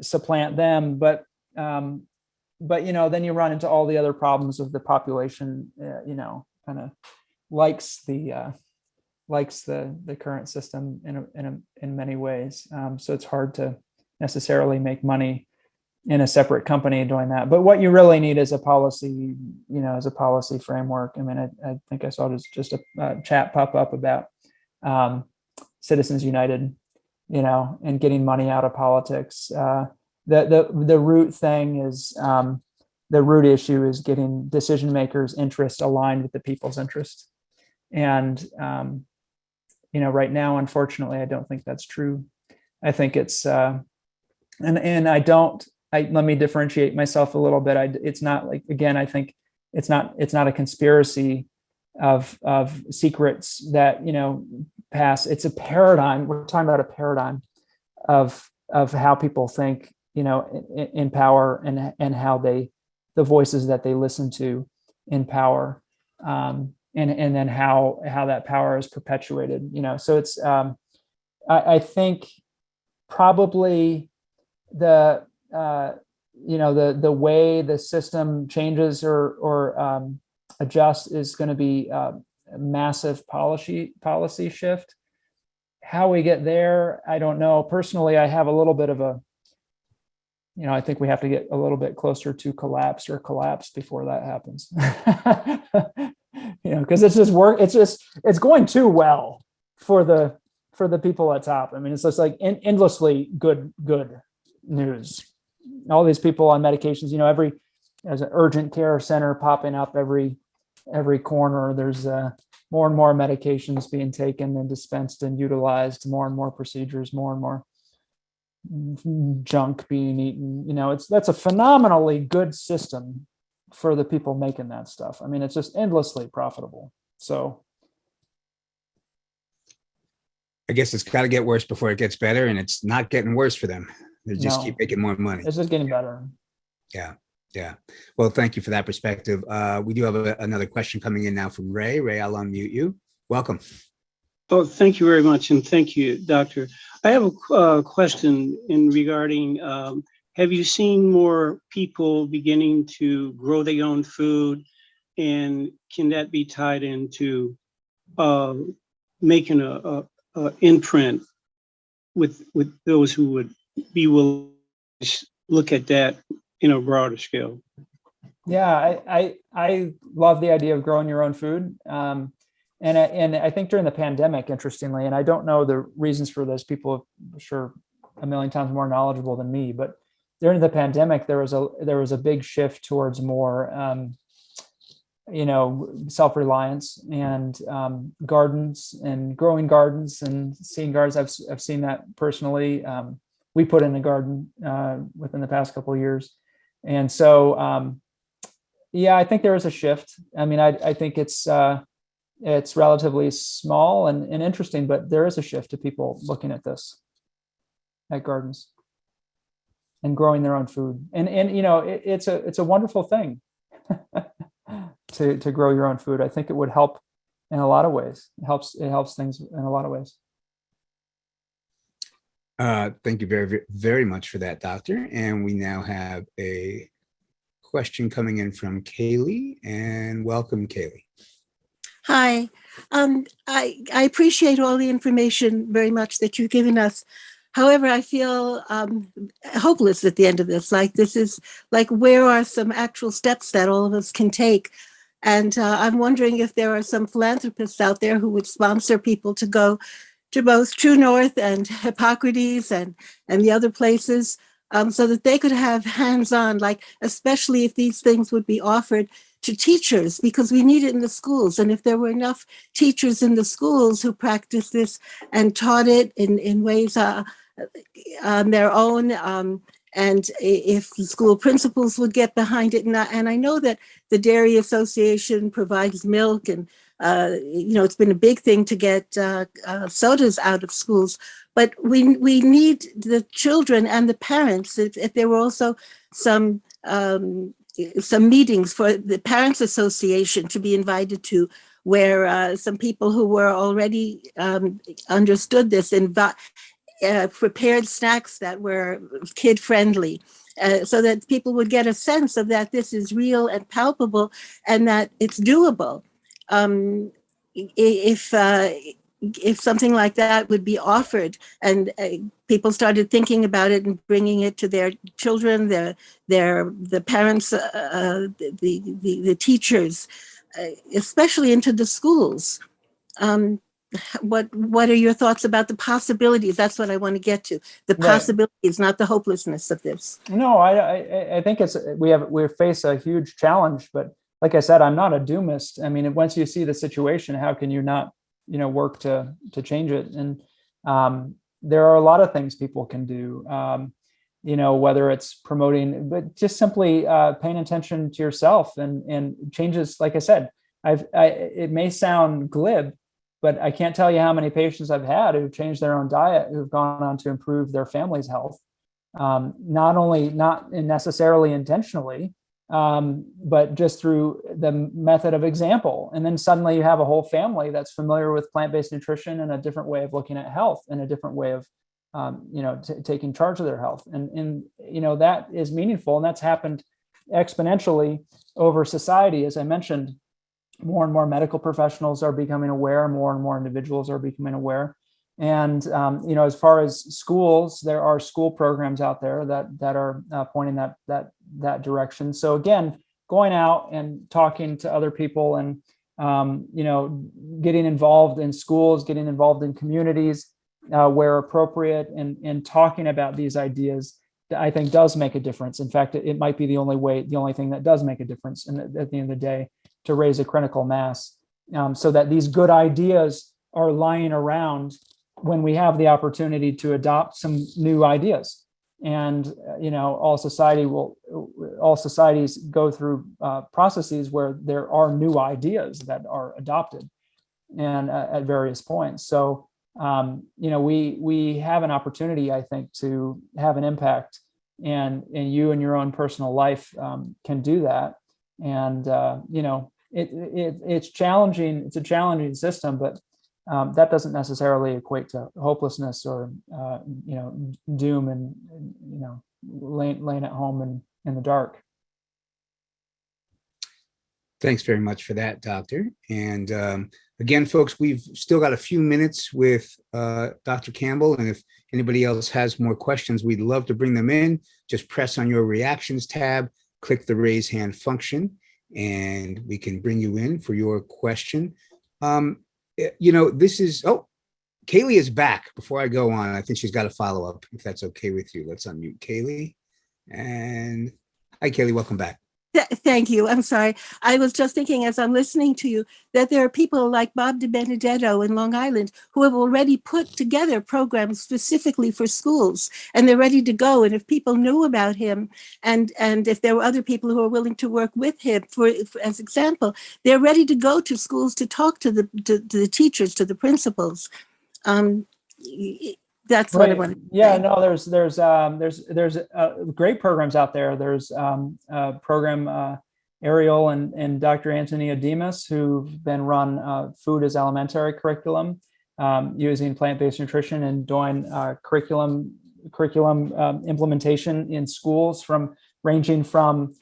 supplant them. But then you run into all the other problems of the population, kind of likes the current system in many ways. So it's hard to necessarily make money in a separate company doing that. But what you really need is a policy, framework. I mean, I think I saw just a chat pop up about Citizens United, and getting money out of politics. The root thing is the root issue is getting decision makers' interests aligned with the people's interests. And, right now, unfortunately, I don't think that's true. I think it's, let me differentiate myself a little bit. It's not like, again, I think it's not a conspiracy of secrets that, pass. It's a paradigm. We're talking about a paradigm of how people think, in power, and how the voices that they listen to in power, and then how that power is perpetuated. So it's I think probably the way the system changes or adjusts is going to be a massive policy shift. How we get there, I don't know. Personally, I have a little bit of a, I think we have to get a little bit closer to collapse before that happens. Because it's going too well for the people at top. I mean, it's just like endlessly good news. All these people on medications, there's an urgent care center popping up every corner. There's more and more medications being taken and dispensed and utilized, more and more procedures, more and more junk being eaten. That's a phenomenally good system for the people making that stuff. I mean, it's just endlessly profitable. So I guess it's got to get worse before it gets better, and it's not getting worse for them. They just keep making more money. It's just getting better. Yeah. Well, thank you for that perspective. We do have another question coming in now from Ray. Ray, I'll unmute you. Welcome. Oh, thank you very much. And thank you, Doctor. I have a question regarding, have you seen more people beginning to grow their own food? And can that be tied into making a imprint with those who would be willing to look at that in a broader scale? Yeah, I love the idea of growing your own food. And I think during the pandemic, interestingly, and I don't know the reasons for this, people are sure a million times more knowledgeable than me, but during the pandemic, there was a big shift towards more, self-reliance and gardens and growing gardens and seeing gardens. I've seen that personally. We put in a garden within the past couple of years. And so, I think there is a shift. I mean, I think it's relatively small and interesting, but there is a shift to people looking at gardens and growing their own food. And it's a wonderful thing to grow your own food. I think it would help in a lot of ways. It helps things in a lot of ways. Thank you very, very much for that, Doctor. And we now have a question coming in from Kaylee, and welcome, Kaylee. Hi, I appreciate all the information very much that you've given us. However, I feel hopeless at the end of this. This is where are some actual steps that all of us can take? And I'm wondering if there are some philanthropists out there who would sponsor people to go to both True North and Hippocrates and the other places, so that they could have hands-on, especially if these things would be offered to teachers, because we need it in the schools. And if there were enough teachers in the schools who practiced this and taught it in ways on their own, and if the school principals would get behind it, and I know that the Dairy Association provides milk, and it's been a big thing to get sodas out of schools, but we need the children and the parents. If there were also some meetings for the Parents Association to be invited to, where some people who were already understood this and prepared snacks that were kid friendly, so that people would get a sense of that this is real and palpable and that it's doable. If something like that would be offered, and people started thinking about it and bringing it to their children, the parents, the teachers, especially into the schools. what are your thoughts about the possibilities? That's what I want to get to. The Right. possibilities, not the hopelessness of this. No, I think we face a huge challenge, but like I said, I'm not a doomist. I mean, once you see the situation, how can you not, work to change it? And there are a lot of things people can do. Whether it's promoting, but just simply paying attention to yourself and changes. Like I said, it may sound glib, but I can't tell you how many patients I've had who've changed their own diet, who've gone on to improve their family's health. Not necessarily intentionally, but just through the method of example. And then suddenly you have a whole family that's familiar with plant-based nutrition and a different way of looking at health and a different way of, taking charge of their health. And that is meaningful. And that's happened exponentially over society. As I mentioned, more and more medical professionals are becoming aware, more and more individuals are becoming aware. And, as far as schools, there are school programs out there that are pointing that direction. So again, going out and talking to other people and, getting involved in schools, getting involved in communities where appropriate, and talking about these ideas, I think does make a difference. In fact, it might be the only thing that does make a difference at the end of the day, to raise a critical mass, so that these good ideas are lying around when we have the opportunity to adopt some new ideas. And all societies go through processes where there are new ideas that are adopted, and at various points. So we have an opportunity, I think, to have an impact, and you in your own personal life can do that. And it's challenging. It's a challenging system, but that doesn't necessarily equate to hopelessness or doom and laying at home in the dark. Thanks very much for that, Doctor. And again, folks, we've still got a few minutes with Dr. Campbell. And if anybody else has more questions, we'd love to bring them in. Just press on your reactions tab, click the raise hand function, and we can bring you in for your question. This is, Kaylee is back. Before I go on, I think she's got a follow-up, if that's okay with you. Let's unmute Kaylee. And hi, Kaylee, welcome back. Thank you. I'm sorry. I was just thinking as I'm listening to you that there are people like Bob DiBenedetto in Long Island who have already put together programs specifically for schools, and they're ready to go. And if people knew about him, and if there were other people who are willing to work with him, for as example, they're ready to go to schools to talk to the teachers, to the principals. That's what I want to say. Yeah, no, there's great programs out there. There's a program, Ariel and Dr. Anthony Ademus, who've been run food as elementary curriculum using plant-based nutrition and doing curriculum implementation in schools, ranging from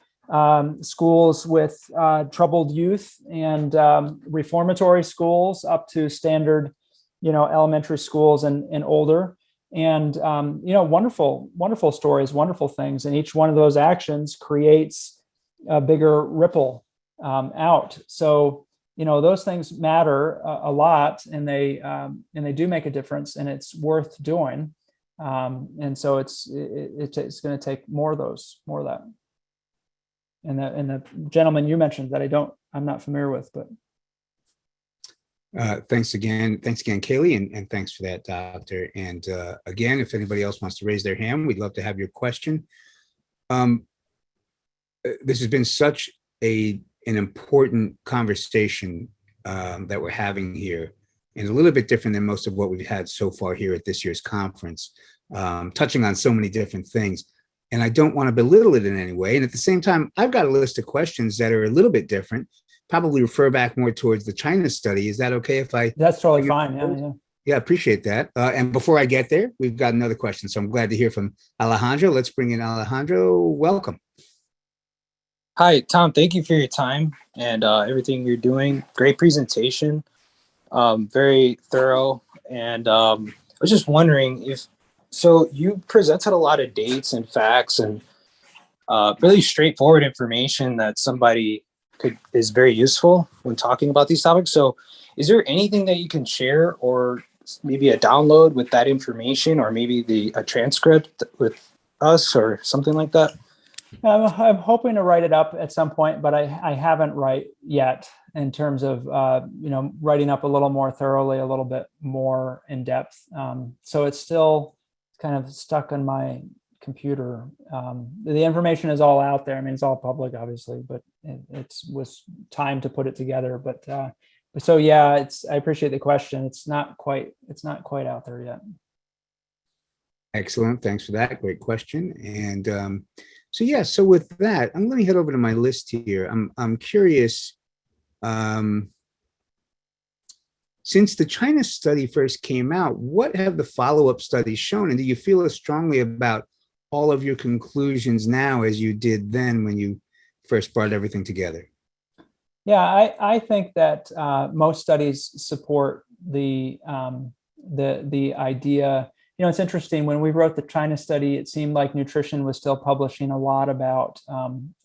schools with troubled youth and reformatory schools up to standard elementary schools and older. And wonderful stories, wonderful things, and each one of those actions creates a bigger ripple out. So those things matter a lot, and they do make a difference, and it's worth doing. And so it's going to take more of that. And the gentleman you mentioned that I'm not familiar with, but. Thanks again, Kaylee, and thanks for that, Doctor. And again, if anybody else wants to raise their hand, we'd love to have your question. This has been such an important conversation that we're having here, and a little bit different than most of what we've had so far here at this year's conference, touching on so many different things. And I don't want to belittle it in any way. And at the same time, I've got a list of questions that are a little bit different. Probably refer back more towards the China study. Is that okay if I? That's totally fine. Yeah, appreciate that. And before I get there, we've got another question. So I'm glad to hear from Alejandro. Let's bring in Alejandro. Welcome. Hi, Tom. Thank you for your time and everything you're doing. Great presentation. Very thorough. And I was just wondering so you presented a lot of dates and facts and really straightforward information that somebody is very useful when talking about these topics. So is there anything that you can share, or maybe a download with that information, or maybe a transcript with us or something like that? I'm hoping to write it up at some point, but I haven't yet in terms of writing up a little more thoroughly, a little bit more in depth. So it's still kind of stuck on my computer. The information is all out there. I mean, it's all public, obviously, but it was time to put it together. But so yeah, I appreciate the question. It's not quite out there yet. Excellent. Thanks for that. Great question. And so with that, I'm going to head over to my list here. I'm curious. Since the China study first came out, what have the follow-up studies shown? And do you feel as strongly about all of your conclusions now as you did then when you first brought everything together? Yeah, I think that most studies support the idea. It's interesting, when we wrote the China study, it seemed like nutrition was still publishing a lot about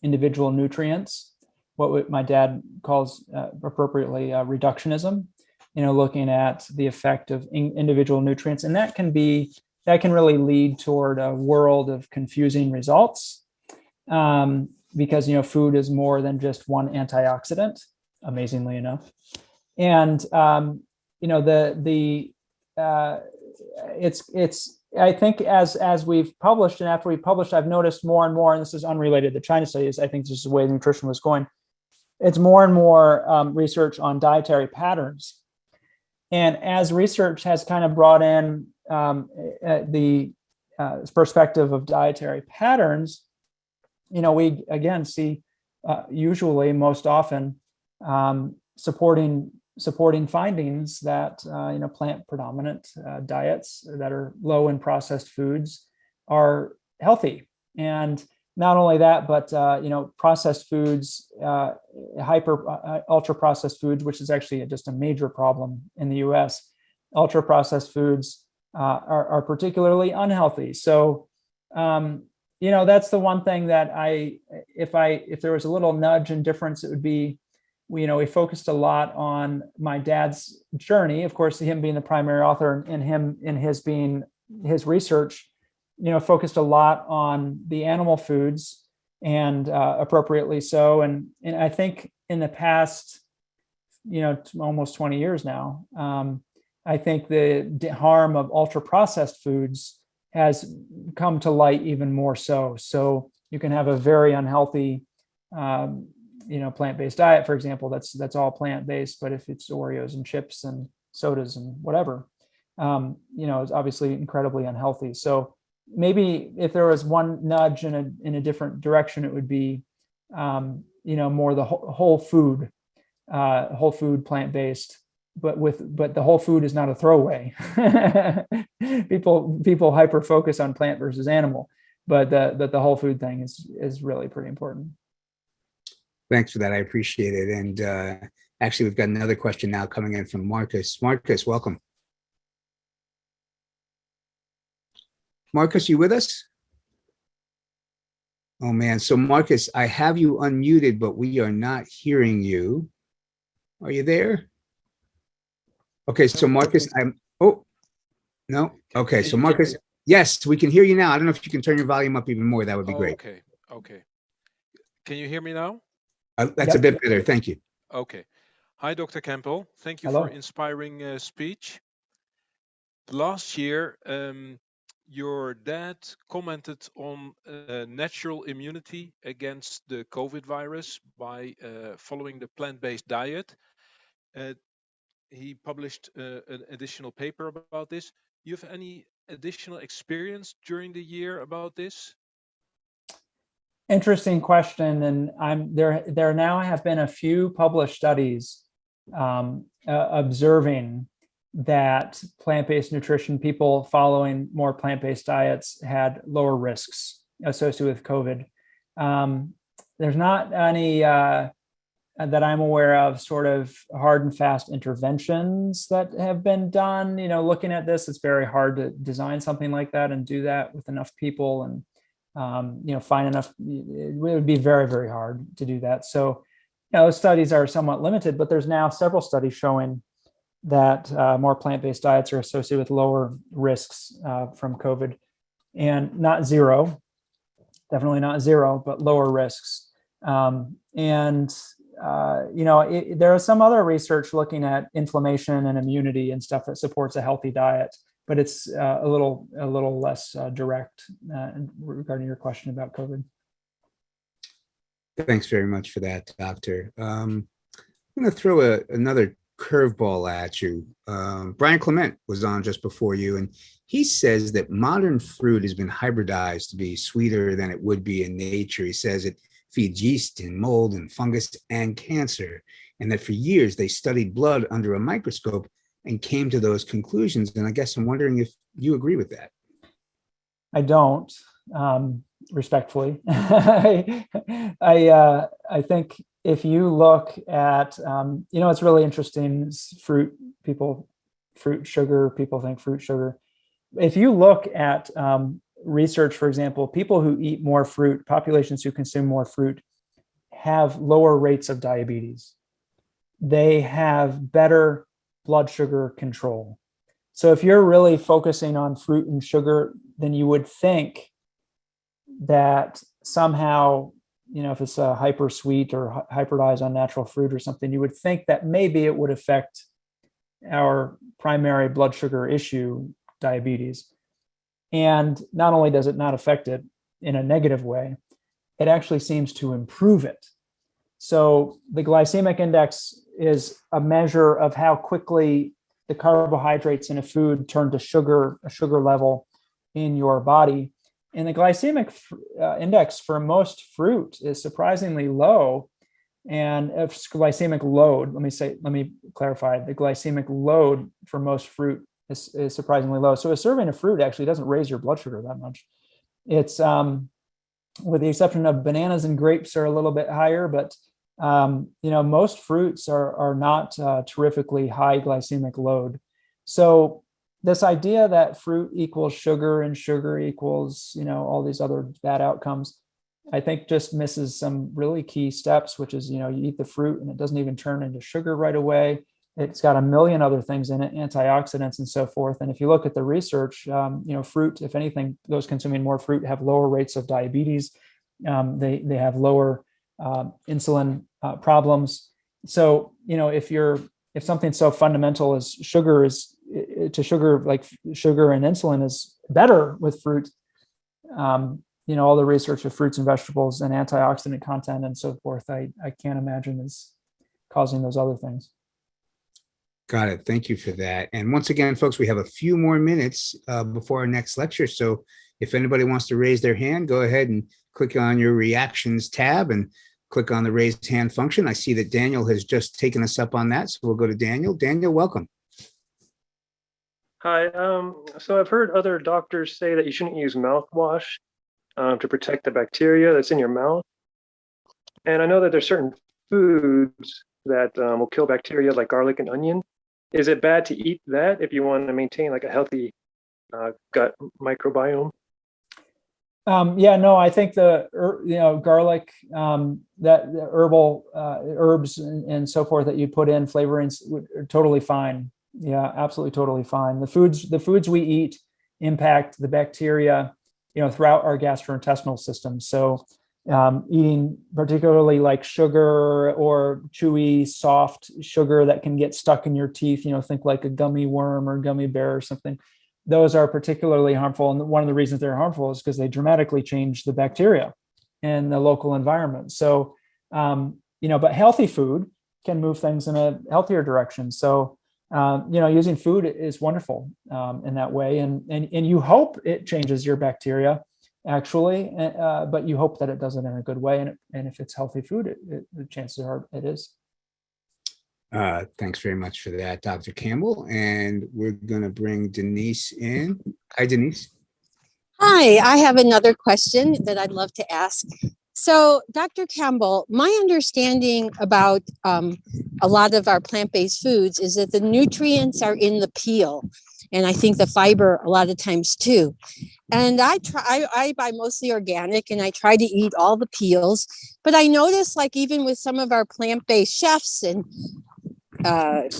individual nutrients, what my dad calls appropriately reductionism, looking at the effect of individual nutrients. And that can really lead toward a world of confusing results, because, food is more than just one antioxidant, amazingly enough. And, I think as we've published and after we published, I've noticed more and more, and this is unrelated to China studies, I think this is the way nutrition was going. It's more and more research on dietary patterns. And as research has kind of brought in the perspective of dietary patterns, we again see usually most often supporting findings that plant predominant diets that are low in processed foods are healthy. And not only that, but processed foods, ultra processed foods, which is actually just a major problem in the US. Ultra processed foods are particularly unhealthy. So that's the one thing that if there was a little nudge and difference, it would be, we focused a lot on my dad's journey, of course, him being the primary author, and him in his research, focused a lot on the animal foods, and appropriately so. And I think in the past, almost 20 years now, I think the harm of ultra processed foods has come to light even more so. So you can have a very unhealthy plant-based diet, for example, that's all plant-based, but if it's Oreos and chips and sodas and whatever, it's obviously incredibly unhealthy. So maybe if there was one nudge in a different direction, it would be, more the whole food plant-based, but the whole food is not a throwaway. People hyper focus on plant versus animal, but the whole food thing is really pretty important. Thanks for that. I appreciate it. And actually, we've got another question now coming in from Marcus. Marcus, welcome. Marcus, you with us? Oh, man. So, Marcus, I have you unmuted, but we are not hearing you. Are you there? Okay, so Marcus, no. Okay, so Marcus, yes, we can hear you now. I don't know if you can turn your volume up even more. That would be great. Okay. Can you hear me now? That's a bit better. Thank you. Okay. Hi, Dr. Campbell. Thank you Hello. for inspiring speech. Last year, your dad commented on natural immunity against the COVID virus by following the plant-based diet. He published an additional paper about this. You have any additional experience during the year about this? Interesting question, and there now have been a few published studies observing that plant-based nutrition, people following more plant-based diets, had lower risks associated with COVID. There's not any that I'm aware of sort of hard and fast interventions that have been done. Looking at this, it's very hard to design something like that and do that with enough people and find enough. It would be very, very hard to do that. So, those studies are somewhat limited, but there's now several studies showing that more plant-based diets are associated with lower risks from COVID, and not zero, definitely not zero, but lower risks. There is some other research looking at inflammation and immunity and stuff that supports a healthy diet, but it's a little less direct regarding your question about COVID. Thanks very much for that, Doctor. I'm going to throw another curveball at you. Brian Clement was on just before you, and he says that modern fruit has been hybridized to be sweeter than it would be in nature. He says it feeds yeast and mold and fungus and cancer, and that for years they studied blood under a microscope and came to those conclusions. And I guess I'm wondering if you agree with that. I don't, respectfully. I think if you look at, it's really interesting. Fruit sugar, people think fruit sugar. If you look at research, for example, people who eat more fruit, populations who consume more fruit, have lower rates of diabetes. They have better blood sugar control. So if you're really focusing on fruit and sugar, then you would think that somehow, if it's a hyper sweet or hybridized unnatural fruit or something, you would think that maybe it would affect our primary blood sugar issue, diabetes. And not only does it not affect it in a negative way, it actually seems to improve it. So the glycemic index is a measure of how quickly the carbohydrates in a food turn to sugar, a sugar level in your body. And the glycemic index for most fruit is surprisingly low. And if glycemic load, let me clarify, the glycemic load for most fruit is surprisingly low. So a serving of fruit actually doesn't raise your blood sugar that much. It's with the exception of bananas and grapes are a little bit higher, but most fruits are not terrifically high glycemic load. So this idea that fruit equals sugar and sugar equals, all these other bad outcomes, I think just misses some really key steps, which is, you eat the fruit and it doesn't even turn into sugar right away. It's got a million other things in it, antioxidants and so forth. And if you look at the research, fruit, if anything, those consuming more fruit have lower rates of diabetes. They have lower insulin problems. So, if something so fundamental as sugar like sugar and insulin is better with fruit, all the research of fruits and vegetables and antioxidant content and so forth, I can't imagine is causing those other things. Got it. Thank you for that. And once again, folks, we have a few more minutes before our next lecture. So if anybody wants to raise their hand, go ahead and click on your reactions tab and click on the raised hand function. I see that Daniel has just taken us up on that. So we'll go to Daniel. Daniel, welcome. Hi. So I've heard other doctors say that you shouldn't use mouthwash to protect the bacteria that's in your mouth. And I know that there's certain foods that will kill bacteria like garlic and onion. Is it bad to eat that if you want to maintain like a healthy gut microbiome? I think the garlic, the herbal herbs and so forth that you put in flavorings are totally fine. Yeah, absolutely, totally fine. The foods we eat impact the bacteria, throughout our gastrointestinal system. So eating particularly like sugar or chewy, soft sugar that can get stuck in your teeth, think like a gummy worm or gummy bear or something. Those are particularly harmful. And one of the reasons they're harmful is because they dramatically change the bacteria in the local environment. So, but healthy food can move things in a healthier direction. So, using food is wonderful in that way. And you hope it changes your bacteria actually, but you hope that it does it in a good way. And if it's healthy food, the chances are it is. Thanks very much for that, Dr. Campbell. And we're going to bring Denise in. Hi, Denise. Hi, I have another question that I'd love to ask. So, Dr. Campbell, my understanding about a lot of our plant-based foods is that the nutrients are in the peel, and I think the fiber a lot of times too. And I buy mostly organic, and I try to eat all the peels. But I notice, like even with some of our plant-based chefs and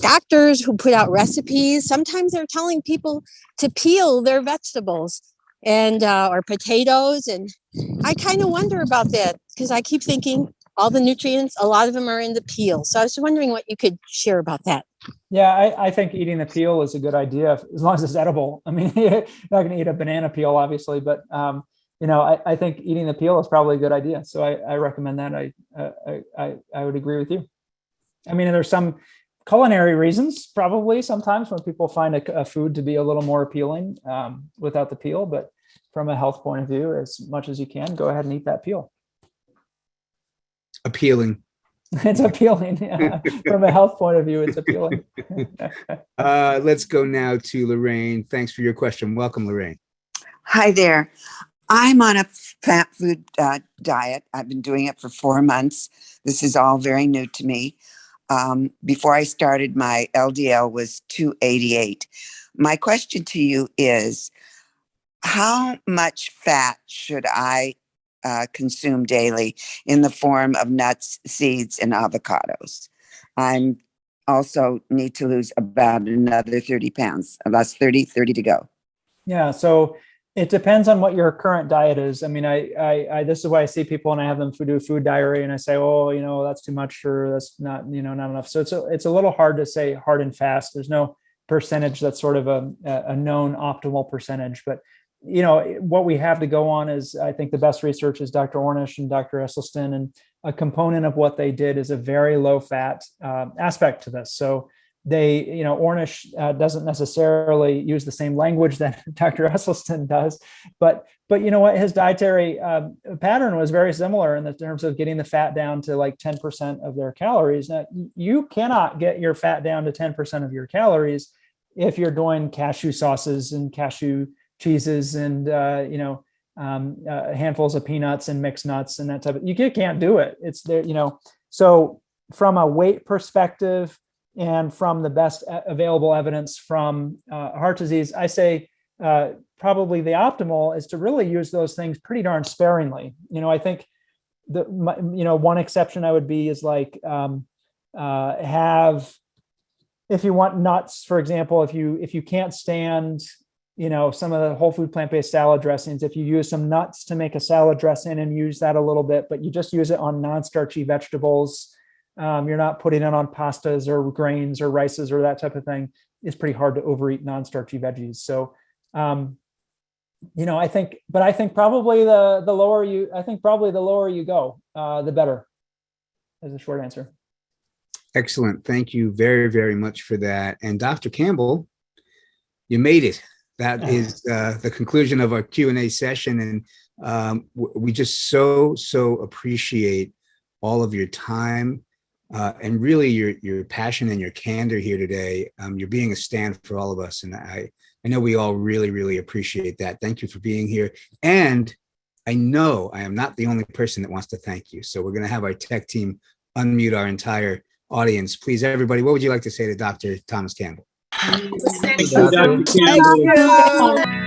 doctors who put out recipes, sometimes they're telling people to peel their vegetables and or potatoes. And I kind of wonder about that because I keep thinking all the nutrients, a lot of them are in the peel. So I was wondering what you could share about that. Yeah, I think eating the peel is a good idea as long as it's edible. I mean, you're not going to eat a banana peel, obviously, but I think eating the peel is probably a good idea. So I recommend that. I would agree with you. I mean, there's some culinary reasons probably sometimes when people find a food to be a little more appealing without the peel, but from a health point of view, as much as you can, go ahead and eat that peel. Appealing. It's appealing. Yeah. From a health point of view, it's appealing. Let's go now to Lorraine. Thanks for your question. Welcome, Lorraine. Hi there. I'm on a fat food diet. I've been doing it for 4 months. This is all very new to me. Before I started, my LDL was 288. My question to you is, how much fat should I consume daily in the form of nuts, seeds, and avocados? I'm also need to lose about another 30 pounds. That's 30 to go. Yeah. So it depends on what your current diet is. I mean, I this is why I see people and I have them do food diary and I say, oh, that's too much or that's not, not enough. So it's a little hard to say hard and fast. There's no percentage that's sort of a known optimal percentage, but what we have to go on is, I think the best research is Dr. Ornish and Dr. Esselstyn, and a component of what they did is a very low fat aspect to this. So they, Ornish doesn't necessarily use the same language that Dr. Esselstyn does, but you know what, his dietary pattern was very similar in the terms of getting the fat down to like 10% of their calories. Now, you cannot get your fat down to 10% of your calories if you're doing cashew sauces and cashew cheeses and handfuls of peanuts and mixed nuts and that type of. You can't do it. It's there, So from a weight perspective and from the best available evidence from heart disease, I say probably the optimal is to really use those things pretty darn sparingly. I think one exception I would be is like have, if you want nuts, for example, if you can't stand some of the whole food plant-based salad dressings, if you use some nuts to make a salad dressing and use that a little bit, but you just use it on non-starchy vegetables, you're not putting it on pastas or grains or rices or that type of thing, it's pretty hard to overeat non-starchy veggies. So, I think probably the lower you go, the better, is the short answer. Excellent. Thank you very, very much for that. And Dr. Campbell, you made it. That is the conclusion of our Q&A session. And we just so appreciate all of your time and really your passion and your candor here today. You're being a stand for all of us. And I know we all really, really appreciate that. Thank you for being here. And I know I am not the only person that wants to thank you. So we're going to have our tech team unmute our entire audience. Please, everybody, what would you like to say to Dr. Thomas Campbell? Thank you, Dr. Campbell.